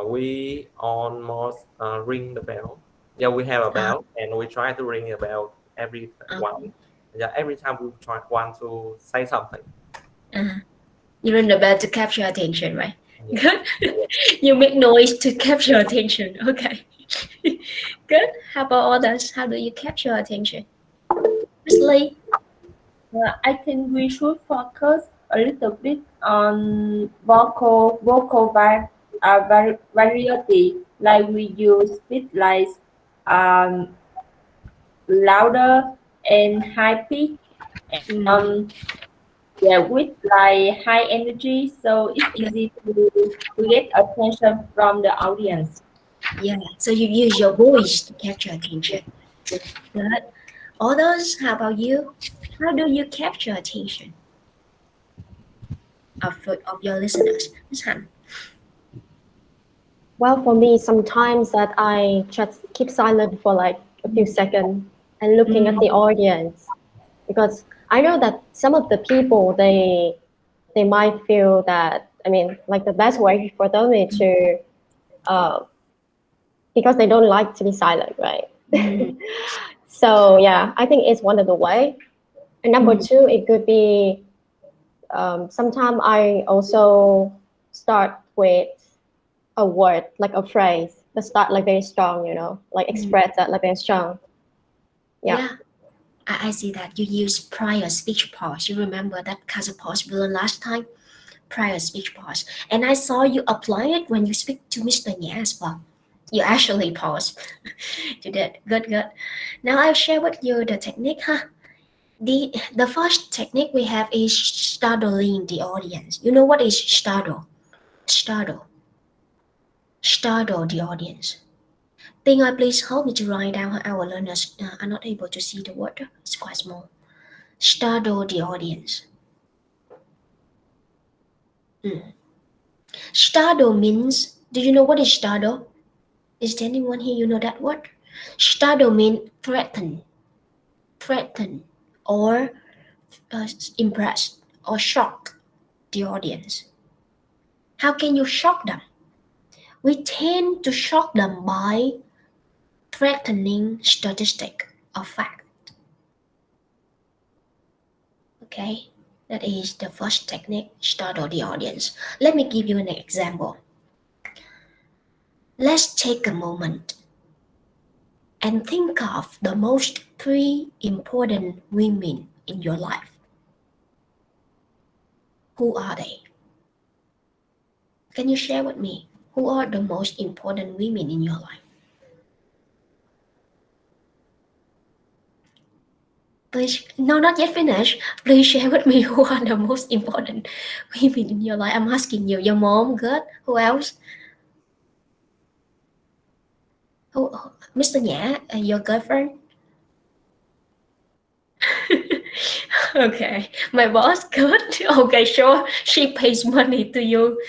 S5: we almost ring the bell. Yeah, we have a bell, and we try to ring a bell every one. Yeah, every time we want to say something.
S9: You ring the bell to capture attention, right? Good. You make noise to capture attention. Okay. Good. How about others? How do you capture attention? Miss Lee?
S3: I think we should focus a little bit on variety, like we use bit like um, louder and high pitch. Um, yeah, with like high energy, so it's easy to get attention from the audience.
S9: Yeah, so you use your voice to capture attention. Good. Others, how about you? How do you capture attention of your listeners? Miss Han.
S4: Well, for me, sometimes that I just keep silent for like a few seconds and looking at the audience, because I know that some of the people they might feel that, I mean, like the best way for them is to because they don't like to be silent, right? So yeah, I think it's one of the way. And number two, it could be sometimes I also start with a word, like a phrase that start like very strong, you know, like express that like very strong. Yeah.
S9: I see that you use prior speech pause. You remember that Casa pause we learned last time? Prior speech pause. And I saw you apply it when you speak to Mr. Nya as well. You actually pause. You did. Good, good. Now I'll share with you the technique, huh? The first technique we have is startling the audience. You know what is startle? Startle. Startle the audience. Ting, please help me to write down. Our learners are not able to see the word. It's quite small. Startle the audience. Startle means, do you know what is startle? Is there anyone here you know that word? Startle means threaten, or impress, or shock the audience. How can you shock them? We tend to shock them by threatening statistic or fact. Okay, that is the first technique, startle the audience. Let me give you an example. Let's take a moment and think of the most three important women in your life. Who are they? Can you share with me? Who are the most important women in your life? Please, no, not yet finished. Please share with me who are the most important women in your life. I'm asking you. Your mom, good. Who else? Who, Mr. Nhã, your girlfriend? Okay, my boss, good. Okay, sure. She pays money to you.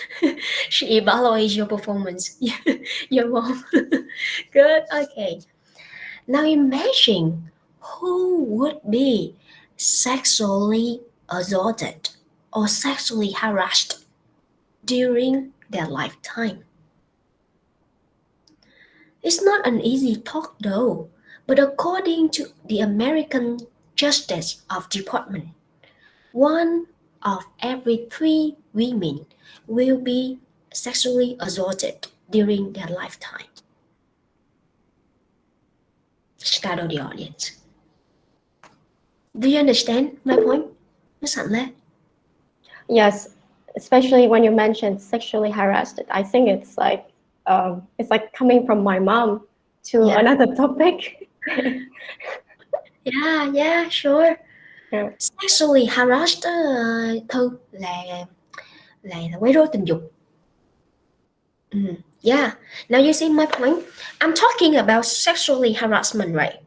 S9: She evaluates your performance. Your mom. Good. Okay. Now imagine who would be sexually assaulted or sexually harassed during their lifetime. It's not an easy talk though, but according to the American Justice of Department, one of every three women will be sexually assaulted during their lifetime. Startle the audience. Do you understand my point, Ms. Hanle?
S4: Yes, especially when you mentioned sexually harassed. I think it's like coming from my mom to another topic.
S9: Yeah, sure.
S4: Yeah.
S9: Sexually harassed Thư là quấy rối tình dục. Yeah. Now you see my point. I'm talking about sexually harassment, right?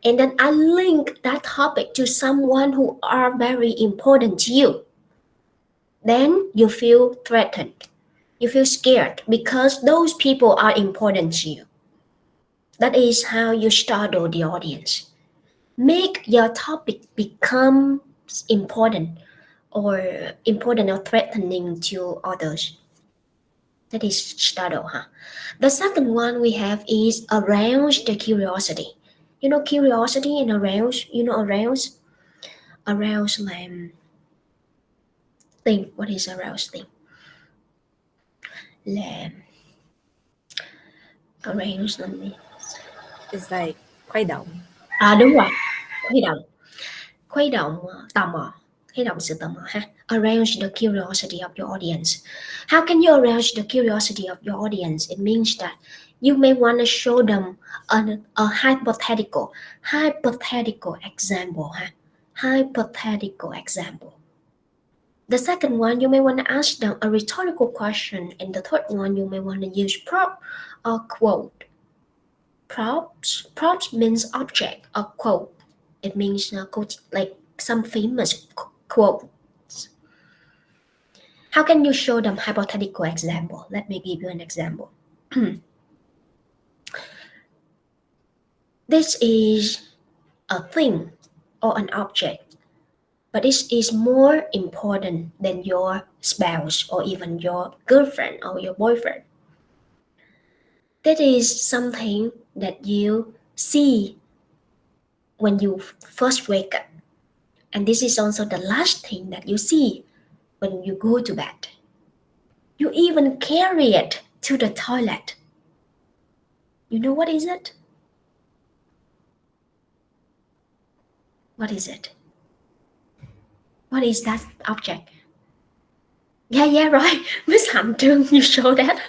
S9: And then I link that topic to someone who are very important to you. Then you feel threatened. You feel scared because those people are important to you. That is how you startle the audience. Make your topic become important or threatening to others. That is startle, huh? The second one we have is arouse the curiosity. You know curiosity and arouse. You know arouse. Arouse làm thing. What is arouse thing? Làm arouse làm gì?
S1: It's like khuấy động.
S9: À đúng rồi. Khuấy động. Khuấy động tò mò. Khuấy động sự tò mò ha. Arouse the curiosity of your audience. How can you arouse the curiosity of your audience? It means that you may want to show them a hypothetical example ha. Hypothetical example. The second one, you may want to ask them a rhetorical question, and the third one, you may want to use prop or quote. Props means object, or quote. It means like some famous quote. How can you show them hypothetical example? Let me give you an example. This is a thing or an object, but this is more important than your spouse or even your girlfriend or your boyfriend. That is something that you see when you first wake up. And this is also the last thing that you see when you go to bed. You even carry it to the toilet. You know what is it? What is it? What is that object? Yeah, right. Miss Hunter, you show that.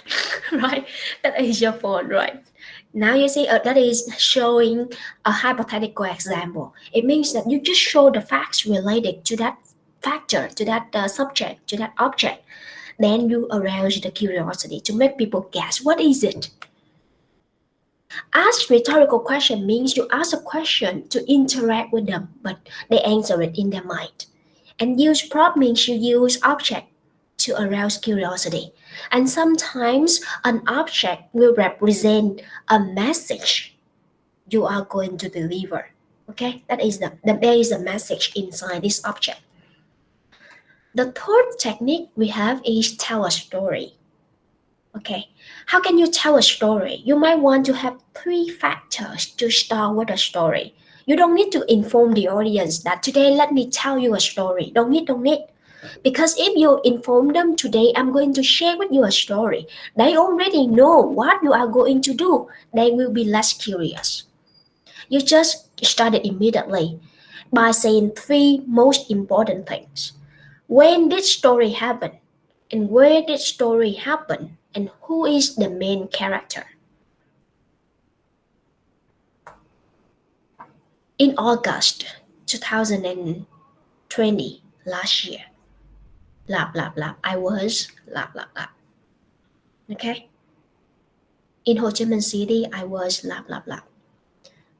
S9: Right. That is your phone, right? Now you see that is showing a hypothetical example. It means that you just show the facts related to that factor, to that subject, to that object. Then you arouse the curiosity to make people guess what is it. Ask rhetorical question means you ask a question to interact with them, but they answer it in their mind. And use prop means you use object to arouse curiosity. And sometimes an object will represent a message you are going to deliver. Okay, there is a message inside this object. The third technique we have is tell a story. Okay, how can you tell a story? You might want to have 3 factors to start with a story. You don't need to inform the audience that today let me tell you a story. Don't need. Because if you inform them today, I'm going to share with you a story. They already know what you are going to do. They will be less curious. You just start it immediately by saying 3 most important things. When did story happen? And where did story happen? And who is the main character? In August 2020, last year, blah blah blah, I was blah blah blah. Okay? In Ho Chi Minh City, I was blah blah blah.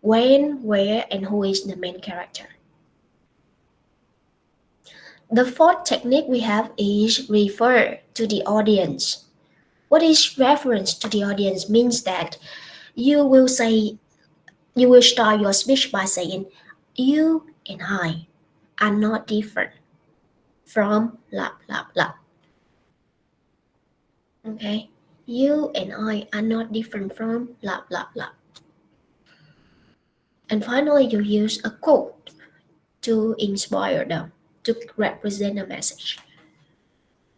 S9: When, where, and who is the main character? The fourth technique we have is refer to the audience. What is reference to the audience means that you will start your speech by saying, you and I are not different from blah blah blah. Okay? You and I are not different from blah blah blah. And finally, you use a quote to inspire them, to represent a message.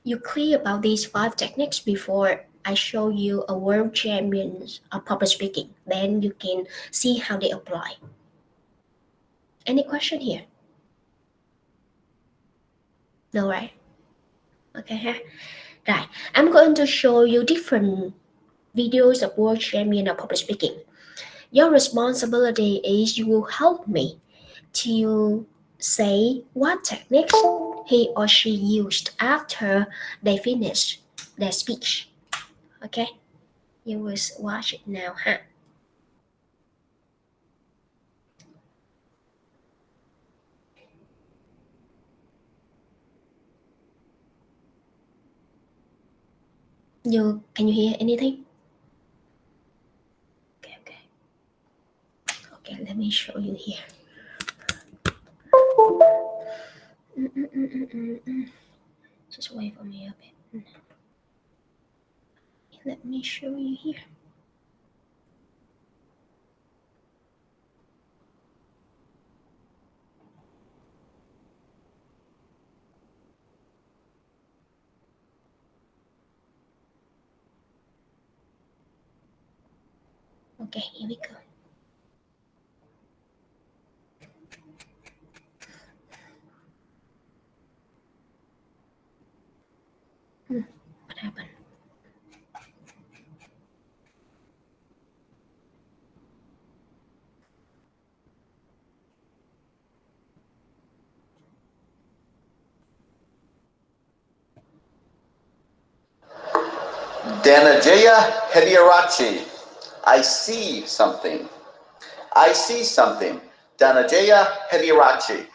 S9: You clear about these 5 techniques before I show you a world champion of public speaking. Then you can see how they apply. Any question here? No, right? Okay, huh? Right. I'm going to show you different videos of world champion of public speaking. Your responsibility is you will help me to say what techniques he or she used after they finish their speech. Okay? You will watch it now, huh? Can you hear anything? Okay, let me show you here. Just wait for me a bit. Let me show you here. Okay, here we go. What happened?
S11: Danajaya Hediarachi. I see something. I see something. Danajaya Hediarachi.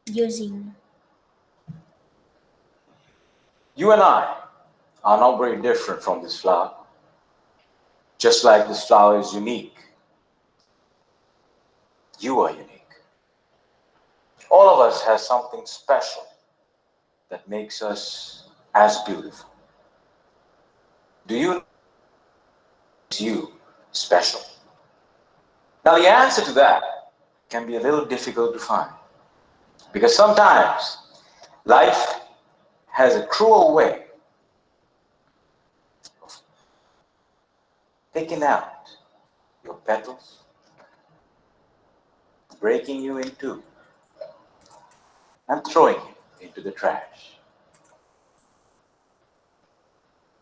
S9: Using
S12: You and I are not very different from this flower. Just like this flower is unique, you are unique. All of us has something special that makes us as beautiful. Do you know what makes you special? Now the answer to that can be a little difficult to find because sometimes life has a cruel way of picking out your petals, breaking you in two, and throwing you into the trash.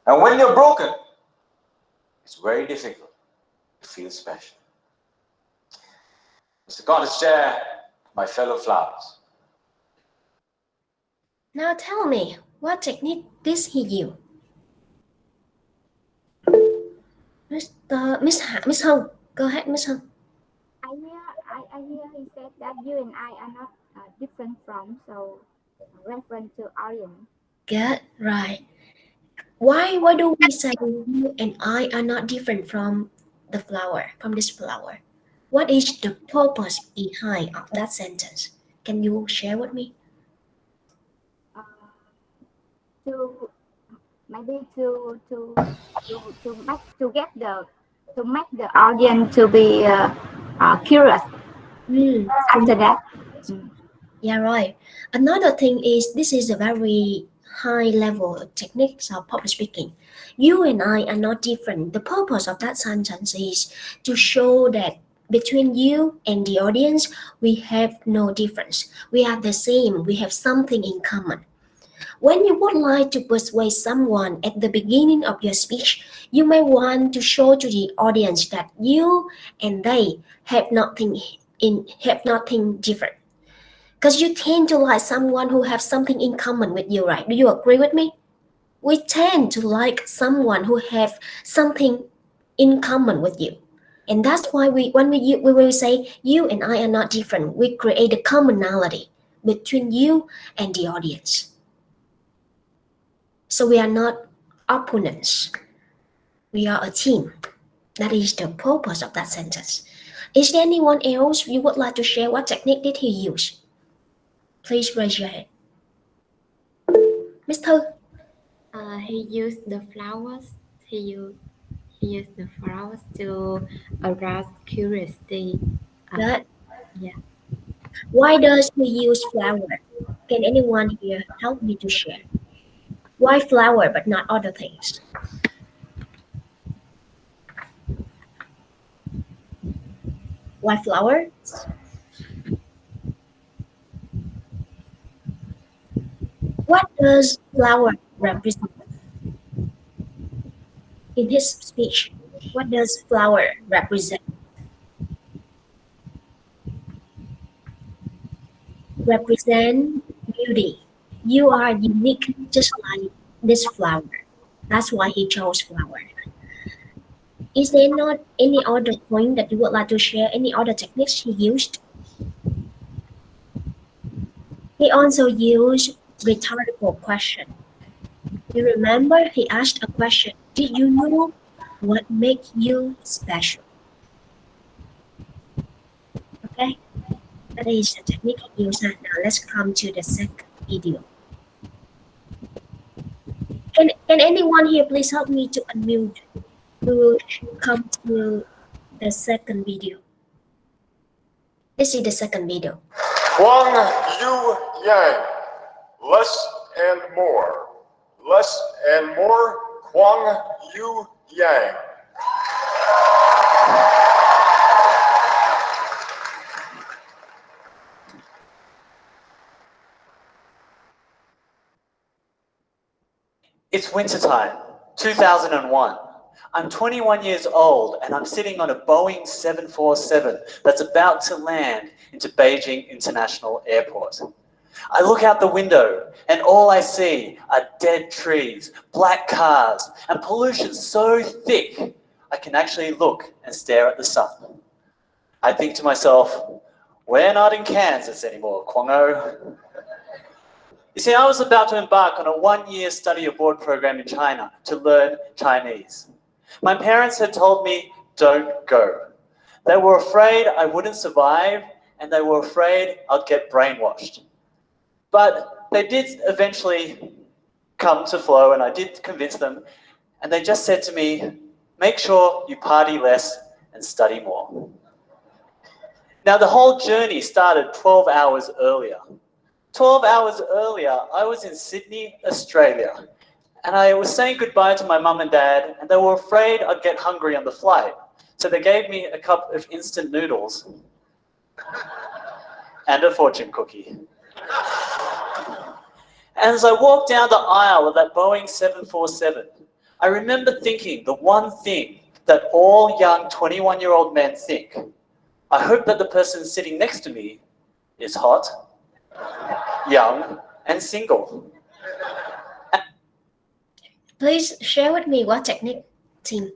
S12: And when you're broken, it's very difficult to feel special. Mr. Goddess Chair, my fellow flowers.
S9: Now tell me, what technique did he use? Miss Hong, go ahead, Miss Hong.
S13: I hear he said that you and I are not different from, so reference to audience.
S9: Good, right. Why do we say you and I are not different from the flower, from this flower? What is the purpose behind of that sentence? Can you share with me?
S13: To maybe to make the audience to be curious. After that.
S9: Yeah, right. Another thing is this is a very high level techniques of public speaking. You and I are not different. The purpose of that sentence is to show that between you and the audience, we have no difference. We are the same. We have something in common. When you would like to persuade someone at the beginning of your speech, you may want to show to the audience that you and they have nothing different. Because you tend to like someone who have something in common with you, right? Do you agree with me? We tend to like someone who have something in common with you. And that's why when we say you and I are not different, we create a commonality between you and the audience. So we are not opponents. We are a team. That is the purpose of that sentence. Is there anyone else you would like to share? What technique did he use? Please raise your hand. Mr.
S10: He used the flowers. He used the flowers to arouse curiosity.
S9: Good.
S10: Yeah.
S9: Why does he use flower? Can anyone here help me to share? Why flower but not other things? Why flower? What does flower represent? In his speech, what does flower represent? Represent beauty. You are unique just like this flower. That's why he chose flower. Is there not any other point that you would like to share? Any other techniques he used? He also used rhetorical question. You remember he asked a question. Did you know what makes you special? Okay, that is the technique he used. Now let's come to the second video. Can anyone here please help me to unmute? We will come to the second video. This is the second video.
S14: Huang Yu Yang, less and more. Less and more Kwang Yu Yang.
S15: It's wintertime, 2001. I'm 21 years old and I'm sitting on a Boeing 747 that's about to land into Beijing International Airport. I look out the window and all I see are dead trees, black cars, and pollution so thick I can actually look and stare at the sun. I think to myself, we're not in Kansas anymore, Kwang-o. You see, I was about to embark on a one-year study abroad program in China to learn Chinese. My parents had told me, don't go. They were afraid I wouldn't survive and they were afraid I'd get brainwashed. But they did eventually come to flow and I did convince them and they just said to me, make sure you party less and study more. Now the whole journey started 12 hours earlier. 12 hours earlier, I was in Sydney, Australia, and I was saying goodbye to my mum and dad, and they were afraid I'd get hungry on the flight. So they gave me a cup of instant noodles and a fortune cookie. And as I walked down the aisle of that Boeing 747, I remember thinking the one thing that all young 21-year-old men think. I hope that the person sitting next to me is hot, young, and single.
S9: Please share with me what technique, team.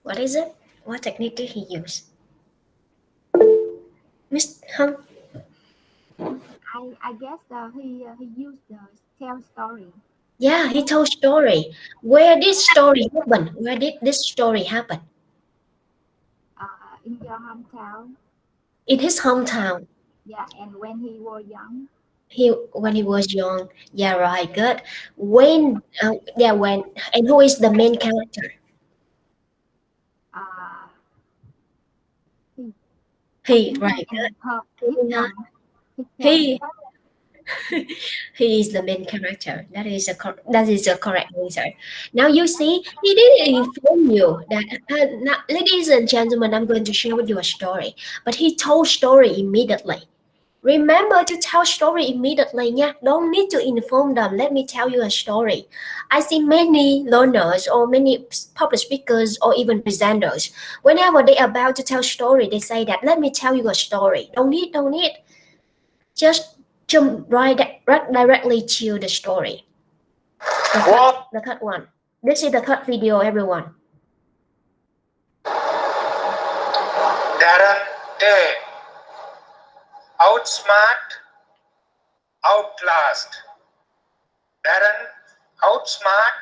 S9: What is it? What technique did he use? Miss Hung?
S13: I guess he used the tell story.
S9: Yeah, he told story. Where did story happen? Where did this story happen?
S13: In your hometown.
S9: In his hometown.
S13: Yeah, and when he was young.
S9: When he was young. Yeah, right. Good. When? And who is the main character? He. Right. Good. He is the main character. That is a correct answer. Now you see, he didn't inform you that, now, ladies and gentlemen, I'm going to share with you a story. But he told story immediately. Remember to tell story immediately, yeah. Don't need to inform them. Let me tell you a story. I see many learners or many public speakers or even presenters. Whenever they are about to tell story, they say that, let me tell you a story. Don't need. Just jump right directly to the story. The cut one. This is the cut video, everyone.
S16: Darren Day. Outsmart, outlast. Darren, outsmart,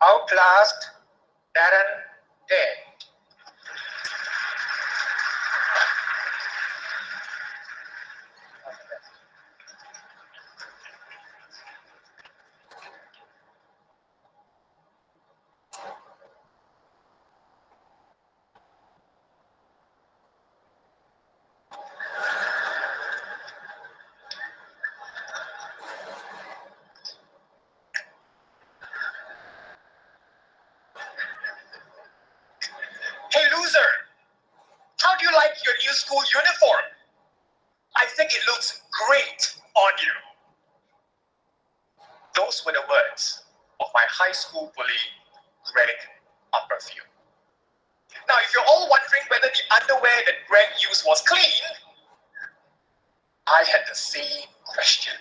S16: outlast. Darren Day. Hey loser, how do you like your new school uniform? I think it looks great on you. Those were the words of my high school bully, Greg Upperfield. Now, if you're all wondering whether the underwear that Greg used was clean, I had the same question.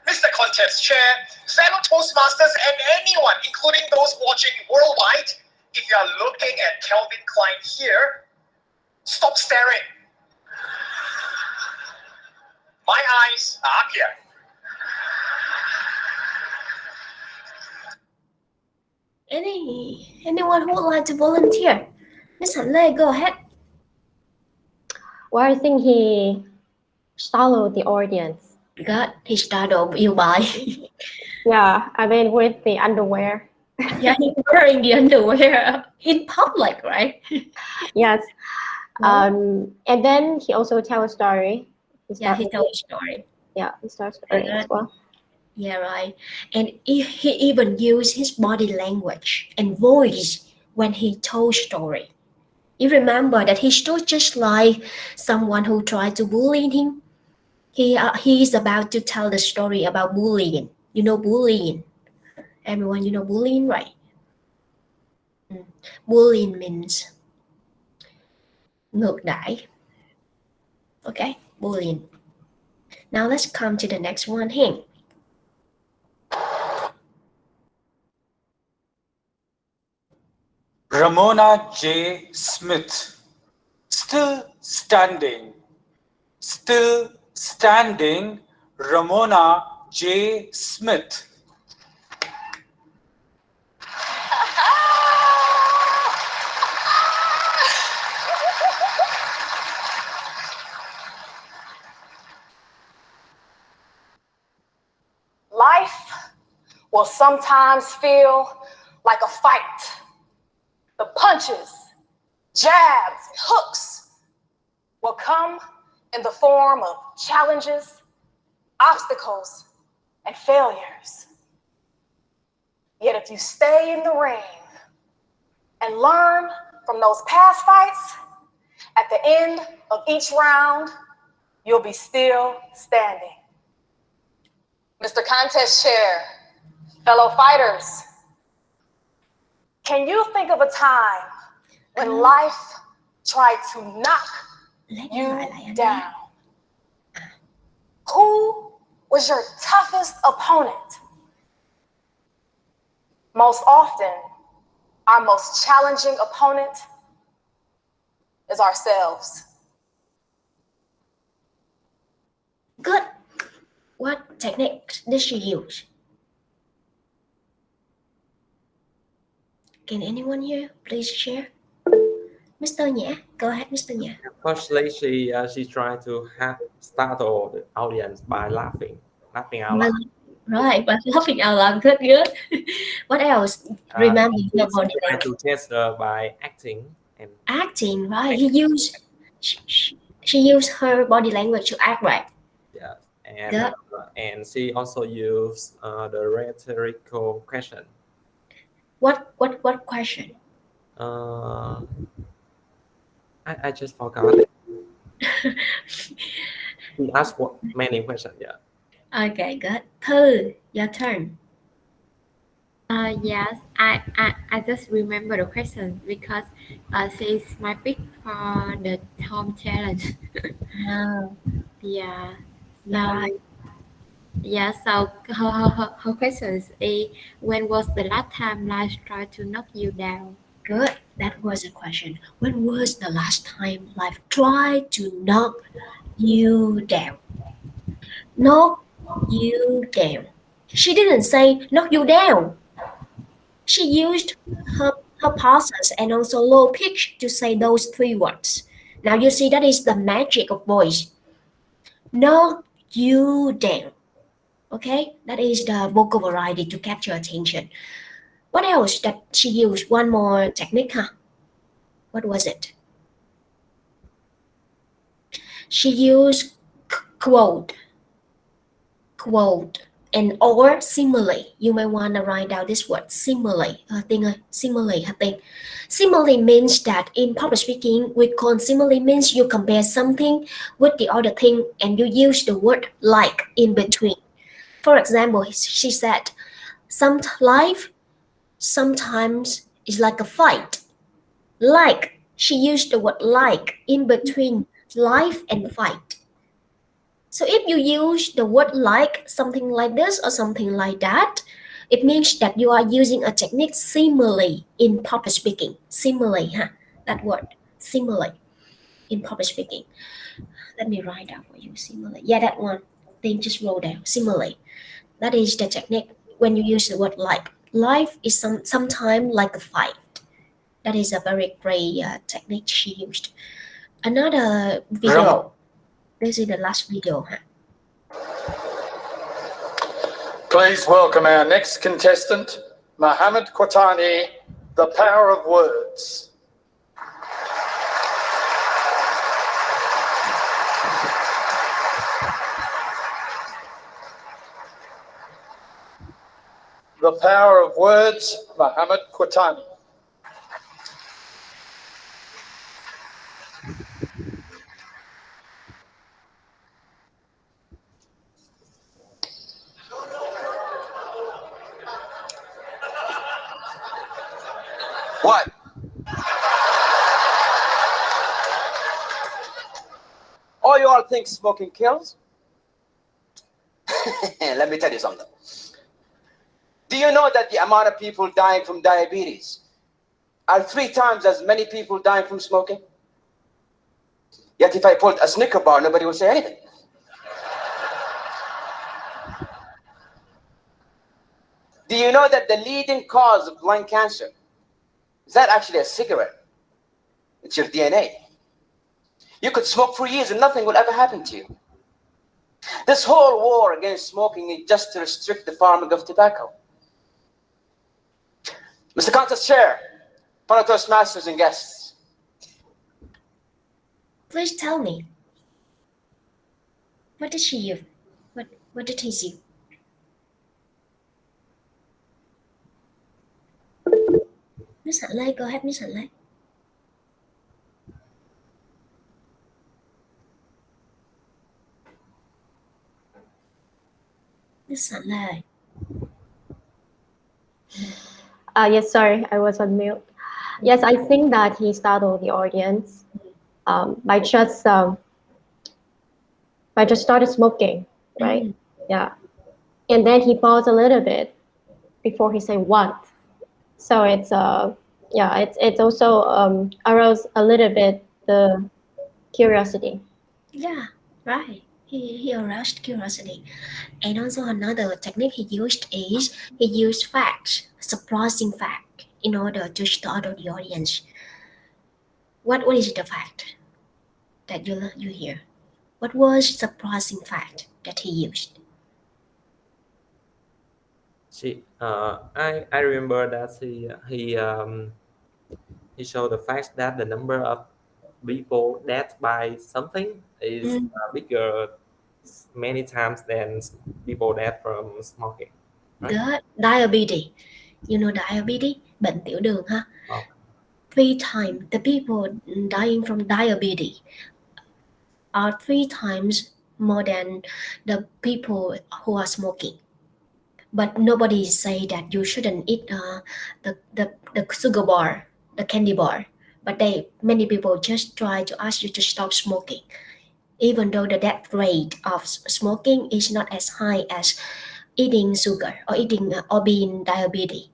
S16: Mr. Contest Chair, fellow Toastmasters, and anyone, including those watching worldwide, if you are looking at Calvin Klein here, stop staring. My eyes are up here.
S9: Anyone who would like to volunteer? Miss Han Lei, go ahead.
S4: Well, I think he startled the audience.
S9: God, he startled you by.
S4: Yeah, I mean with the underwear.
S9: Yeah, he's wearing the underwear in public, right?
S4: Yes. And then he also tells a story.
S9: He tells a story. Yeah, he starts early as well.
S2: Yeah, right. And he even used his body language and voice when he told story. You remember that he stood just like someone who tried to bully him. He is about to tell the story about bullying. You know bullying. Everyone, you know bullying, right? Bullying means ngược đãi. Okay, bullying. Now let's come to the next one here.
S15: Ramona J. Smith. Still standing. Still standing. Ramona J. Smith.
S17: Life will sometimes feel like a fight. The punches, jabs, and hooks will come in the form of challenges, obstacles, and failures. Yet if you stay in the ring and learn from those past fights, at the end of each round, you'll be still standing. Mr. Contest Chair, fellow fighters, can you think of a time when life tried to knock you down? Who was your toughest opponent? Most often, our most challenging opponent is ourselves.
S2: Good. What technique did she use? Can anyone here please share? Mr. Nhã, go ahead, Mr. Nhã.
S5: Firstly, she tried to startle the audience by laughing out loud.
S2: Right, but laughing out loud, good. What else? Remember your body
S5: She tried
S2: language.
S5: to test her by acting.
S2: Acting, right? She used her body language to act, right?
S5: Yeah,
S2: Good.
S5: and she also used the rhetorical question.
S2: What question?
S5: I just forgot it. He asked many questions. Yeah.
S2: Okay, good. Thư, your turn.
S10: Yes, I just remember the question because she's my pick for the Tom challenge.
S2: No.
S10: Yeah.
S2: Yeah, right.
S10: Yeah, so her question is, when was the last time life tried to knock you down?
S2: Good. That was a question. When was the last time life tried to knock you down? Knock you down. She didn't say knock you down. She used her pauses and also low pitch to say those three words. Now you see that is the magic of voice. Knock you down. Okay, that is the vocal variety to capture attention. What else that she used? One more technique, huh? What was it? She used quote, and or simile. You may want to write down this word simile. Simile. Simile means that in public speaking, we call simile means you compare something with the other thing and you use the word like in between. For example, she said, life sometimes is like a fight. Like, she used the word like in between life and fight. So if you use the word like, something like this or something like that, it means that you are using a technique simile in public speaking. Simile, huh? That word, simile, in public speaking. Let me write down for you, simile. Yeah, that one. Then just roll down, simile. That is the technique when you use the word like. Life is sometimes like a fight. That is a very great technique she used. Another video. This is the last video. Huh?
S14: Please welcome our next contestant, Mohammed Quatani, The Power of Words. The Power of Words, Muhammad Quatani.
S18: What? Oh, you all think smoking kills? Let me tell you something. Do you know that the amount of people dying from diabetes are 3 times as many people dying from smoking? Yet if I pulled a Snicker bar, nobody would say anything. Do you know that the leading cause of lung cancer is not actually a cigarette? It's your DNA. You could smoke for years and nothing will ever happen to you. This whole war against smoking is just to restrict the farming of tobacco. Mr. Contest Chair, fellow Toastmasters and guests.
S9: Please tell me, what did she use? What did he use? Miss Hạnh Lê, go ahead, Miss Hạnh Lê. Miss Hạnh Lê.
S4: Yes, sorry, I was on mute. Yes, I think that he startled the audience by just started smoking, right? Yeah, and then he paused a little bit before he said what. So it's yeah, it's also aroused a little bit the curiosity.
S9: Yeah, right. He aroused curiosity. And also another technique he used is he used facts, surprising fact, in order to startle the audience. What is the fact that you hear? What was surprising fact that he used?
S5: I remember that he showed the fact that the number of people dead by something is bigger many times than people dead from smoking. Right?
S9: The diabetes. You know diabetes? Bệnh tiểu đường ha.
S5: Oh.
S9: 3 times the people dying from diabetes are 3 times more than the people who are smoking. But nobody say that you shouldn't eat the sugar bar, the candy bar. But many people just try to ask you to stop smoking, even though the death rate of smoking is not as high as eating sugar or eating or being diabetes.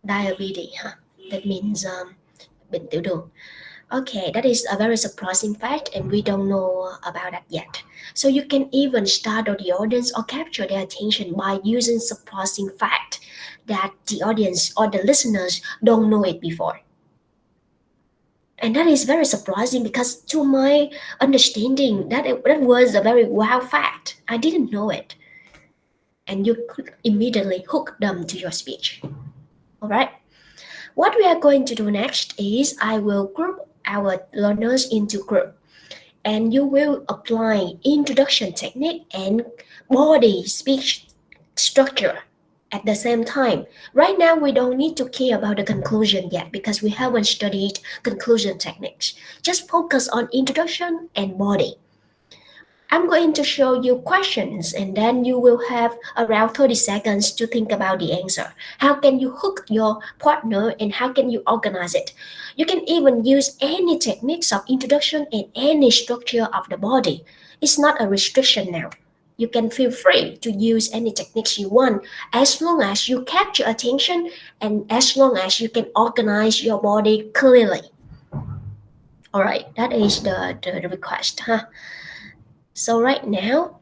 S9: Diabetes, huh? That means bệnh tiểu đường. Okay, that is a very surprising fact, and we don't know about that yet. So you can even startle the audience or capture their attention by using surprising fact that the audience or the listeners don't know it before. And that is very surprising because to my understanding, that was a very wow fact. I didn't know it. And you could immediately hook them to your speech. All right. What we are going to do next is I will group our learners into group, and you will apply introduction technique and body speech structure at the same time. Right now, we don't need to care about the conclusion yet because we haven't studied conclusion techniques. Just focus on introduction and body. I'm going to show you questions and then you will have around 30 seconds to think about the answer. How can you hook your partner and how can you organize it? You can even use any techniques of introduction and any structure of the body. It's not a restriction now. You can feel free to use any techniques you want as long as you capture attention and as long as you can organize your body clearly. All right, that is the request, huh? So right now,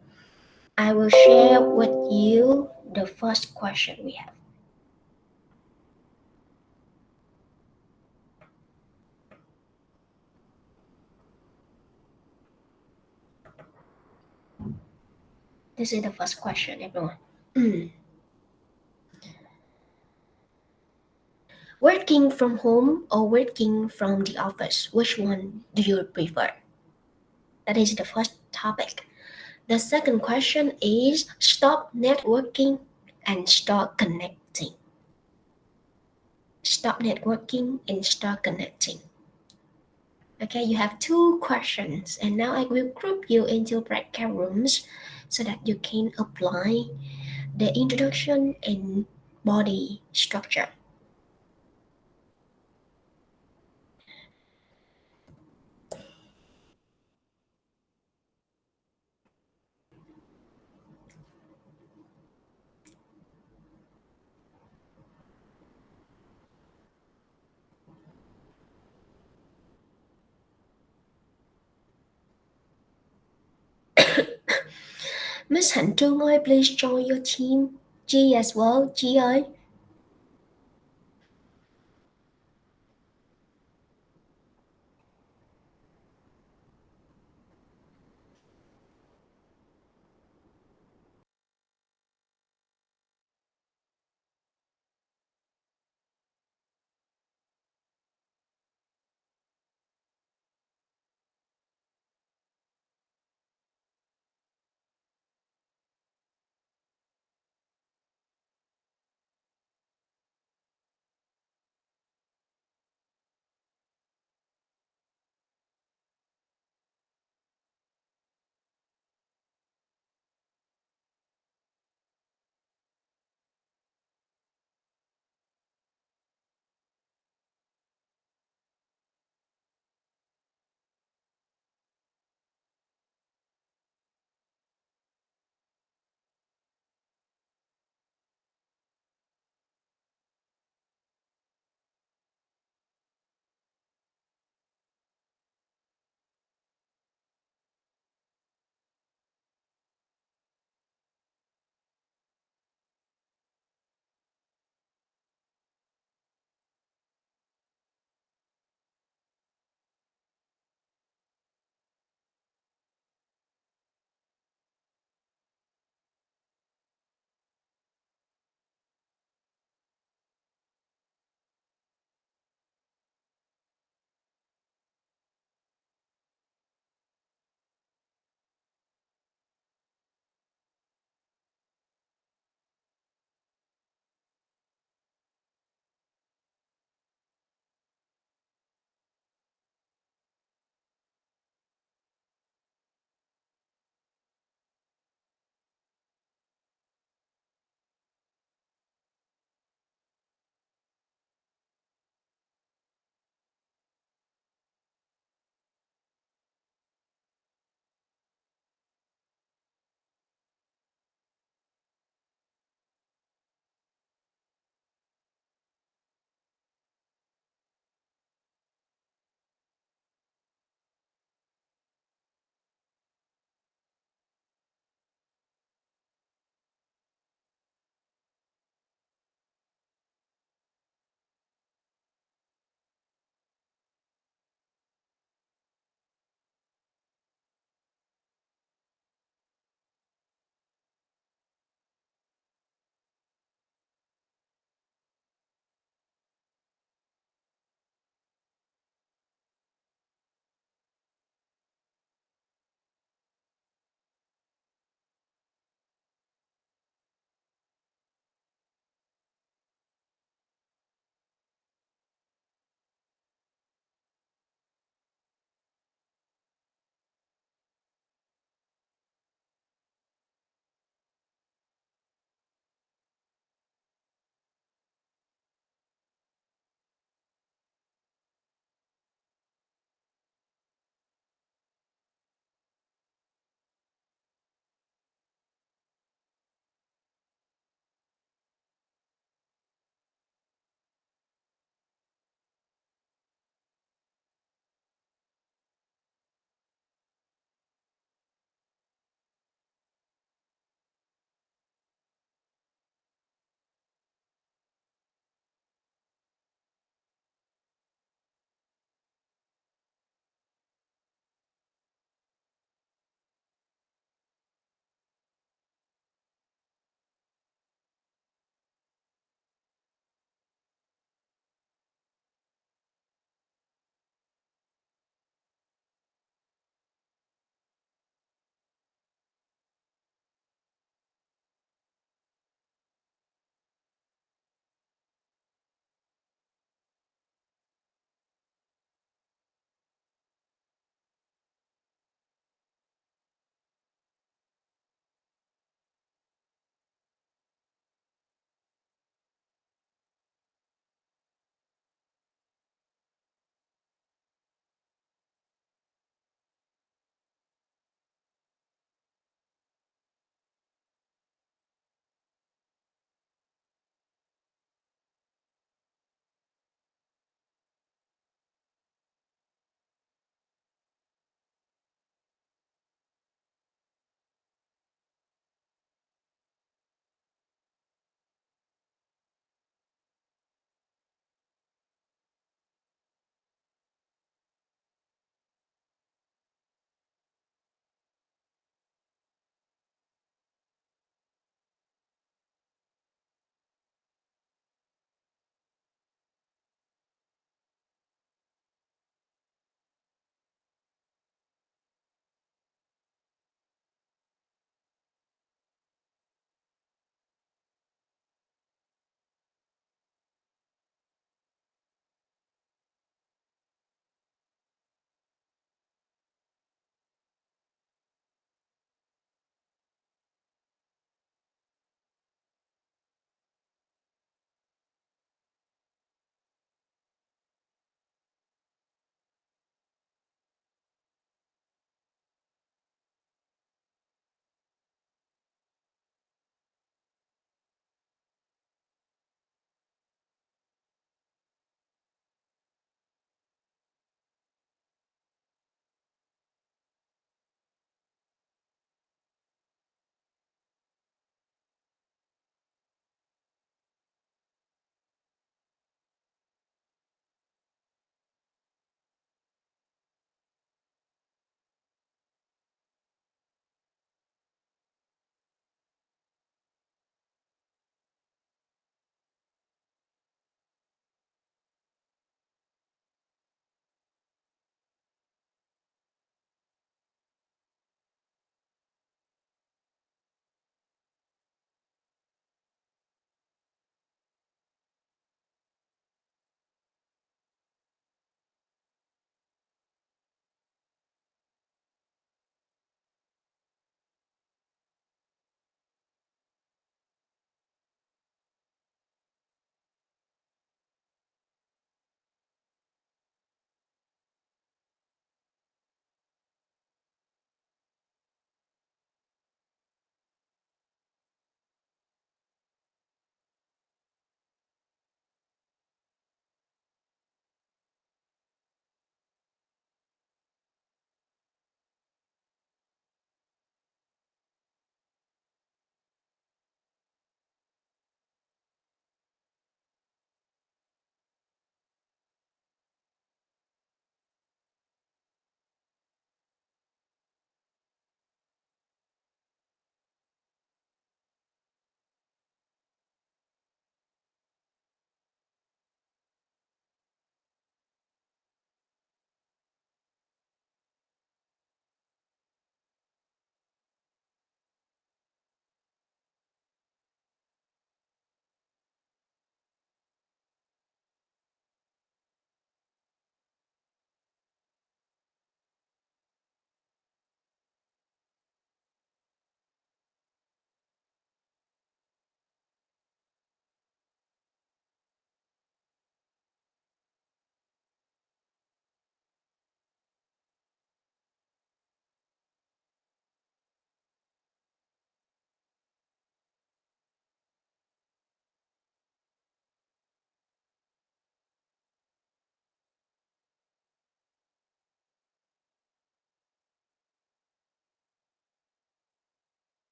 S9: I will share with you the first question we have. This is the first question, everyone. Working from home or working from the office, which one do you prefer? That is the first topic. The second question is stop networking and start connecting. Stop networking and start connecting. Okay, you have 2 questions, and now I will group you into breakout rooms so that you can apply the introduction and body structure. Miss Hạnh Trương ơi, please join your team. G as well, G ơi.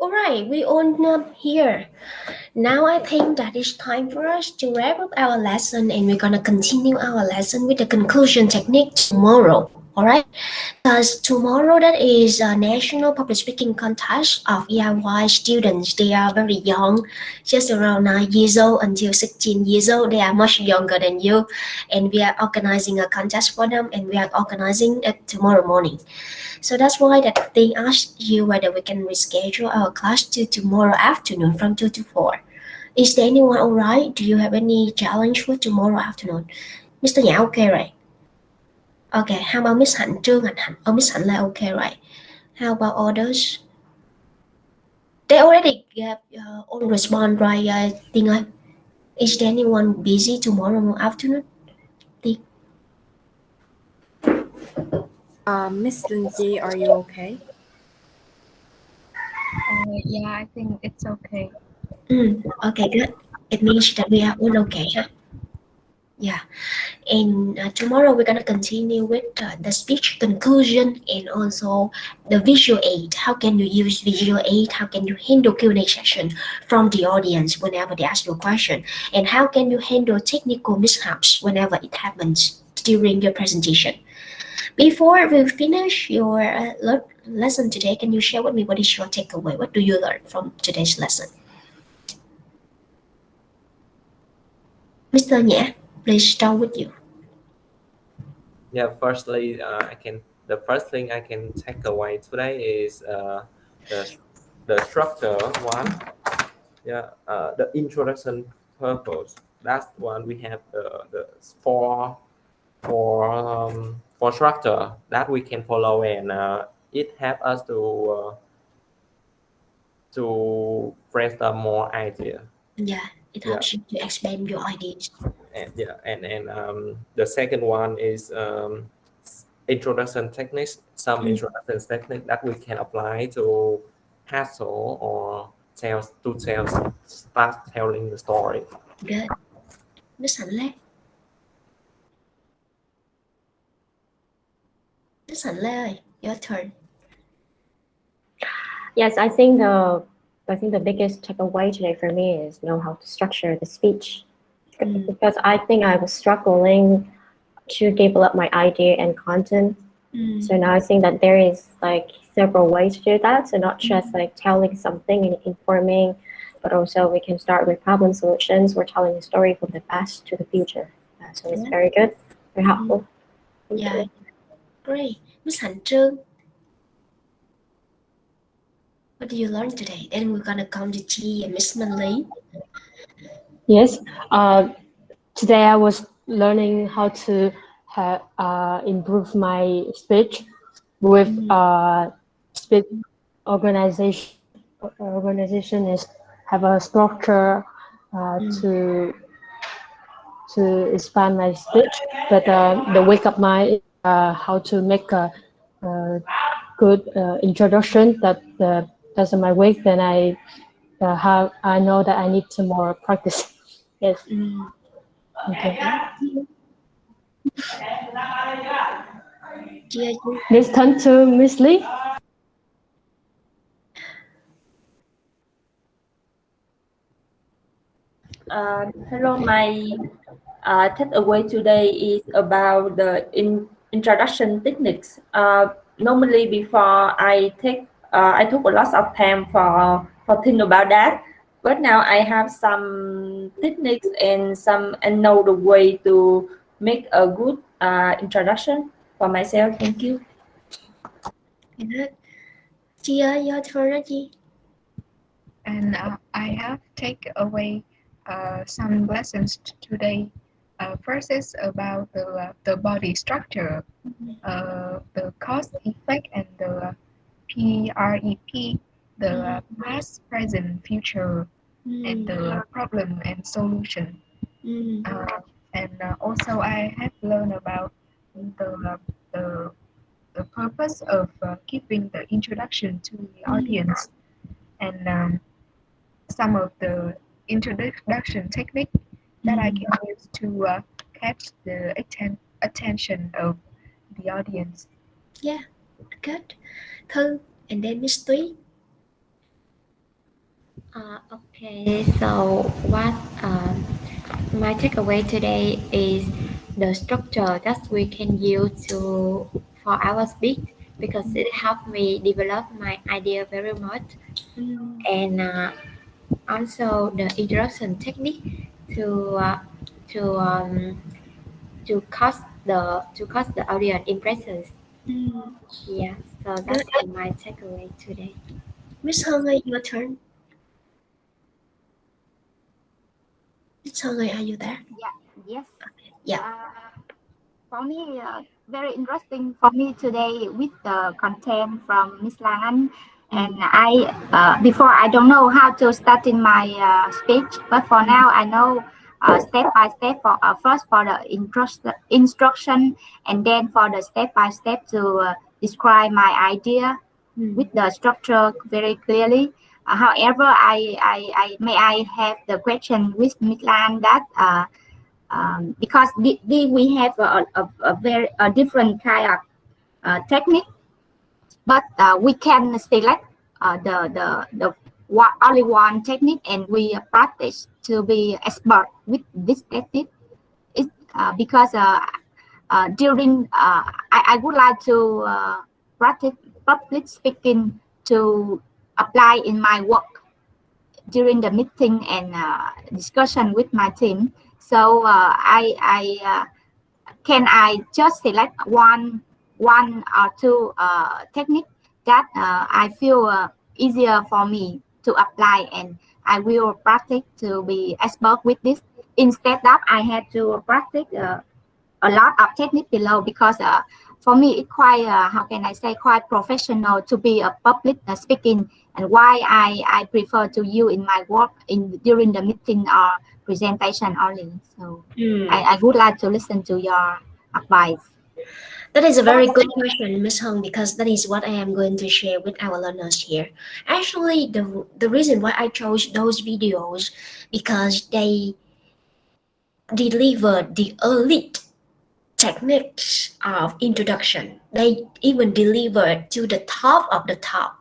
S9: All right, we own up here. Now I think that it's time for us to wrap up our lesson, and we're gonna continue our lesson with the conclusion technique tomorrow. All right, because tomorrow that is a national public speaking contest of EIY students. They are very young, just around 9 years old until 16 years old. They are much younger than you, and we are organizing a contest for them, and we are organizing it tomorrow morning. So that's why that they asked you whether we can reschedule our class to tomorrow afternoon from 2 to 4. Is there anyone alright? Do you have any challenge for tomorrow afternoon? Mr. Nhã okay, right? Okay, how about Miss Hạnh, Trương Hạnh Hạnh? Oh, Miss Hạnh là okay, right? How about others? They already have all respond, right, Ting ơi? Is there anyone busy tomorrow afternoon? Ting?
S1: Miss Lindsay, are you okay?
S6: Yeah, I think it's okay.
S9: Okay, good. It means that we are all okay, huh? Yeah. And tomorrow we're gonna continue with the speech conclusion and also the visual aid. How can you use visual aid? How can you handle Q&A session from the audience whenever they ask you a question? And how can you handle technical mishaps whenever it happens during your presentation? Before we finish your lesson today, can you share with me what is your takeaway? What do you learn from today's lesson? Mr. Nhã, please start with you.
S5: Yeah, firstly, the first thing I can take away today is the structure one. Yeah, the introduction purpose. That's one we have the for structure that we can follow, and it helps us to brainstorm more idea.
S9: Yeah, it helps you to expand your ideas.
S5: And the second one is introduction techniques. Some introduction techniques that we can apply to hassle or start telling the story.
S9: Good. Miss Hạnh Lê. Miss Hạnh Lê ơi, your turn.
S4: Yes, I think the biggest takeaway today for me is know how to structure the speech, because I think I was struggling to develop my idea and content. So now I think that there is like several ways to do that. So not just like telling something and informing, but also we can start with problem solutions. We're telling a story from the past to the future. So it's very good, very helpful.
S9: Yeah, great. Miss Hạnh Trương, what did you learn today? Then we're gonna come to Chi and Miss Minh Lý.
S7: Yes. Today I was learning how to improve my speech with speech organization. Organization is have a structure to expand my speech, but the wake up mind is how to make a good introduction that that's my week. Then I know that I need to more practice. Yes. Okay. Let's turn to Miss Lee.
S3: Hello, my takeaway today is about the introduction techniques. Normally, before I took a lot of time for think about that, but now I have some techniques and know the way to make a good introduction for myself. Thank you.
S9: Chi ơi, your turn đó Chi.
S6: And I have taken away some lessons today. First is about the body structure, the cause effect, and the PREP, the past, present, future, and the problem and solution. And also I have learned about the the purpose of giving the introduction to the audience, and some of the introduction technique that I can use to catch the attention of the audience.
S9: Yeah, good. Thư, and then Miss Túy.
S10: Okay, so what my takeaway today is the structure that we can use to for our speech because it helped me develop my idea very much, and also the introduction technique to to um, to cause the audience impressions. Yeah, so
S9: Good.
S10: that's my takeaway today.
S9: Miss Hungay, your turn. Miss Hungay, are you there?
S13: Yeah. Yes.
S9: Yeah.
S13: For me, very interesting for me today with the content from Miss Lan Anh. And I, before I don't know how to start in my speech, but for now I know step by step. For first for the instruction, and then for the step by step to describe my idea with the structure very clearly. However, may I have the question with Miss Lan that. Because we have a very different kind of technique, but we can select only one technique, and we practice to be expert with this technique. It's because during I would like to practice public speaking to apply in my work during the meeting and discussion with my team. So can I just select one or two technique that I feel easier for me to apply, and I will practice to be expert with this instead that I had to practice a lot of technique below, because for me it's quite how can I say, quite professional to be a public speaking, and why I prefer to use in my work in during the meeting or presentation only. So I would like to listen to your advice.
S9: That is a very good question, Miss Hung, because that is what I am going to share with our learners here. Actually, the reason why I chose those videos because they deliver the elite techniques of introduction. They even deliver to the top of the top.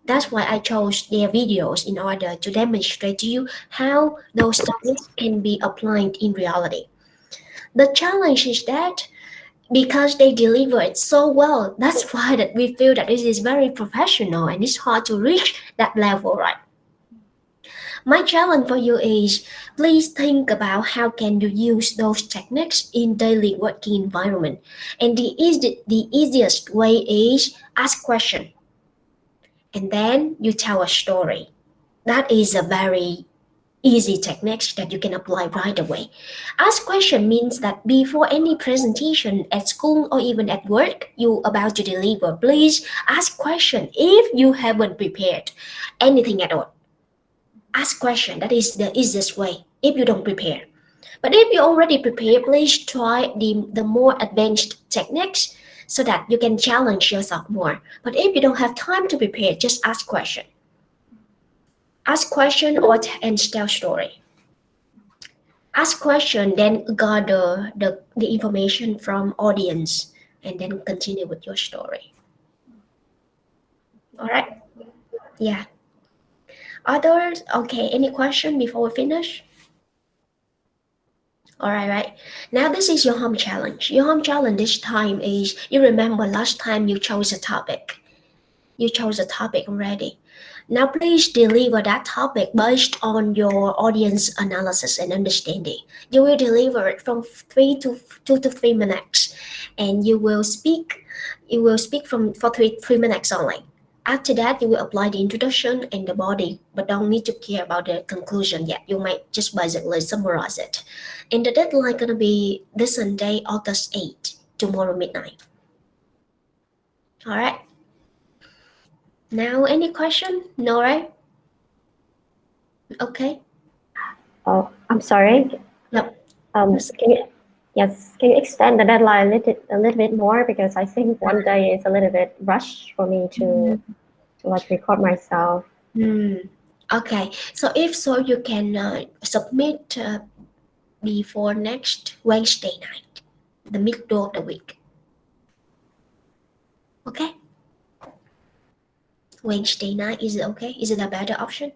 S9: That's why I chose their videos in order to demonstrate to you how those techniques can be applied in reality. The challenge is that because they deliver it so well, that's why that we feel that it is very professional and it's hard to reach that level, right? My challenge for you is please think about how can you use those techniques in daily working environment. And the easiest way is ask question and then you tell a story. That is a very easy techniques that you can apply right away. Ask question means that before any presentation at school or even at work you about to deliver, please ask question if you haven't prepared anything at all. Ask question, that is the easiest way if you don't prepare. But if you already prepare, please try the more advanced techniques so that you can challenge yourself more. But if you don't have time to prepare, just ask question. Ask question and tell story. Ask question, then gather the information from audience and then continue with your story. All right? Yeah. Others? Okay, any question before we finish? All right, right. Now this is your home challenge. Your home challenge this time is, you remember last time you chose a topic. You chose a topic already. Now please deliver that topic based on your audience analysis and understanding. You will deliver it from 2 to 3 minutes, and you will speak from for 3 minutes only. After that, you will apply the introduction and the body, but don't need to care about the conclusion yet. You might just basically summarize it. And the deadline gonna be this Sunday, August 8th, tomorrow midnight. All right. Now, any question? No, right? Okay.
S4: Oh, I'm sorry.
S9: Yep.
S4: Can you extend the deadline a little bit more, because I think one day is a little bit rush for me to like record myself.
S9: Okay. So if so, you can submit before next Wednesday night, the middle of the week. Okay. Wednesday night, is it okay? Is it a better option?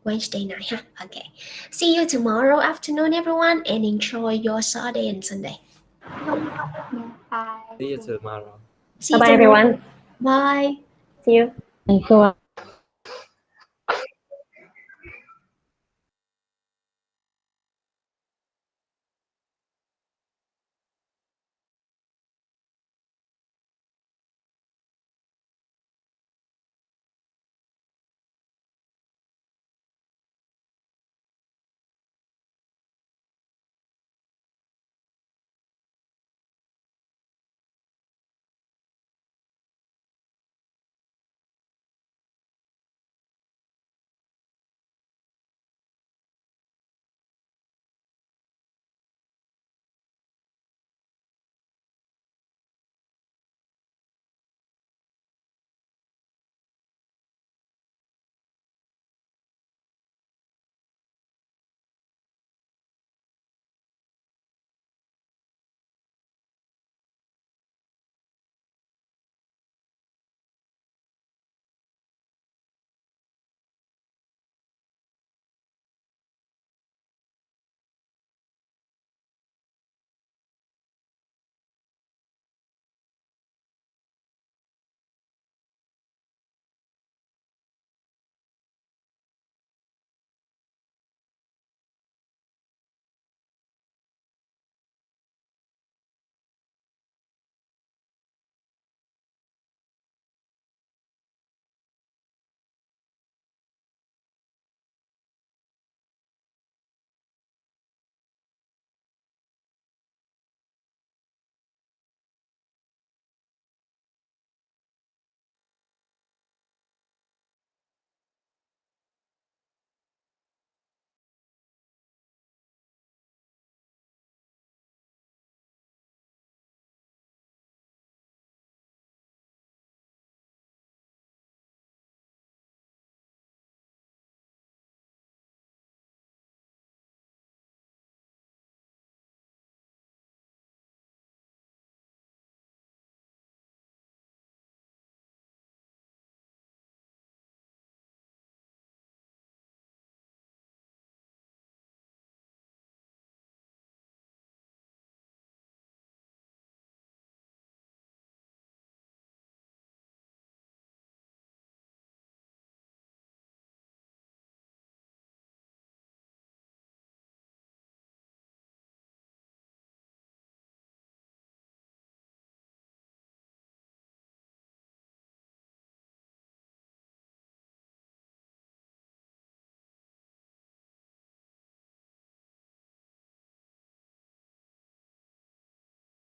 S9: Wednesday night, huh? Okay. See you tomorrow afternoon, everyone, and enjoy your Saturday and Sunday.
S5: See you tomorrow.
S9: See you
S4: Bye-bye,
S9: tomorrow.
S4: everyone.
S9: Bye.
S4: See you.
S7: Thank you.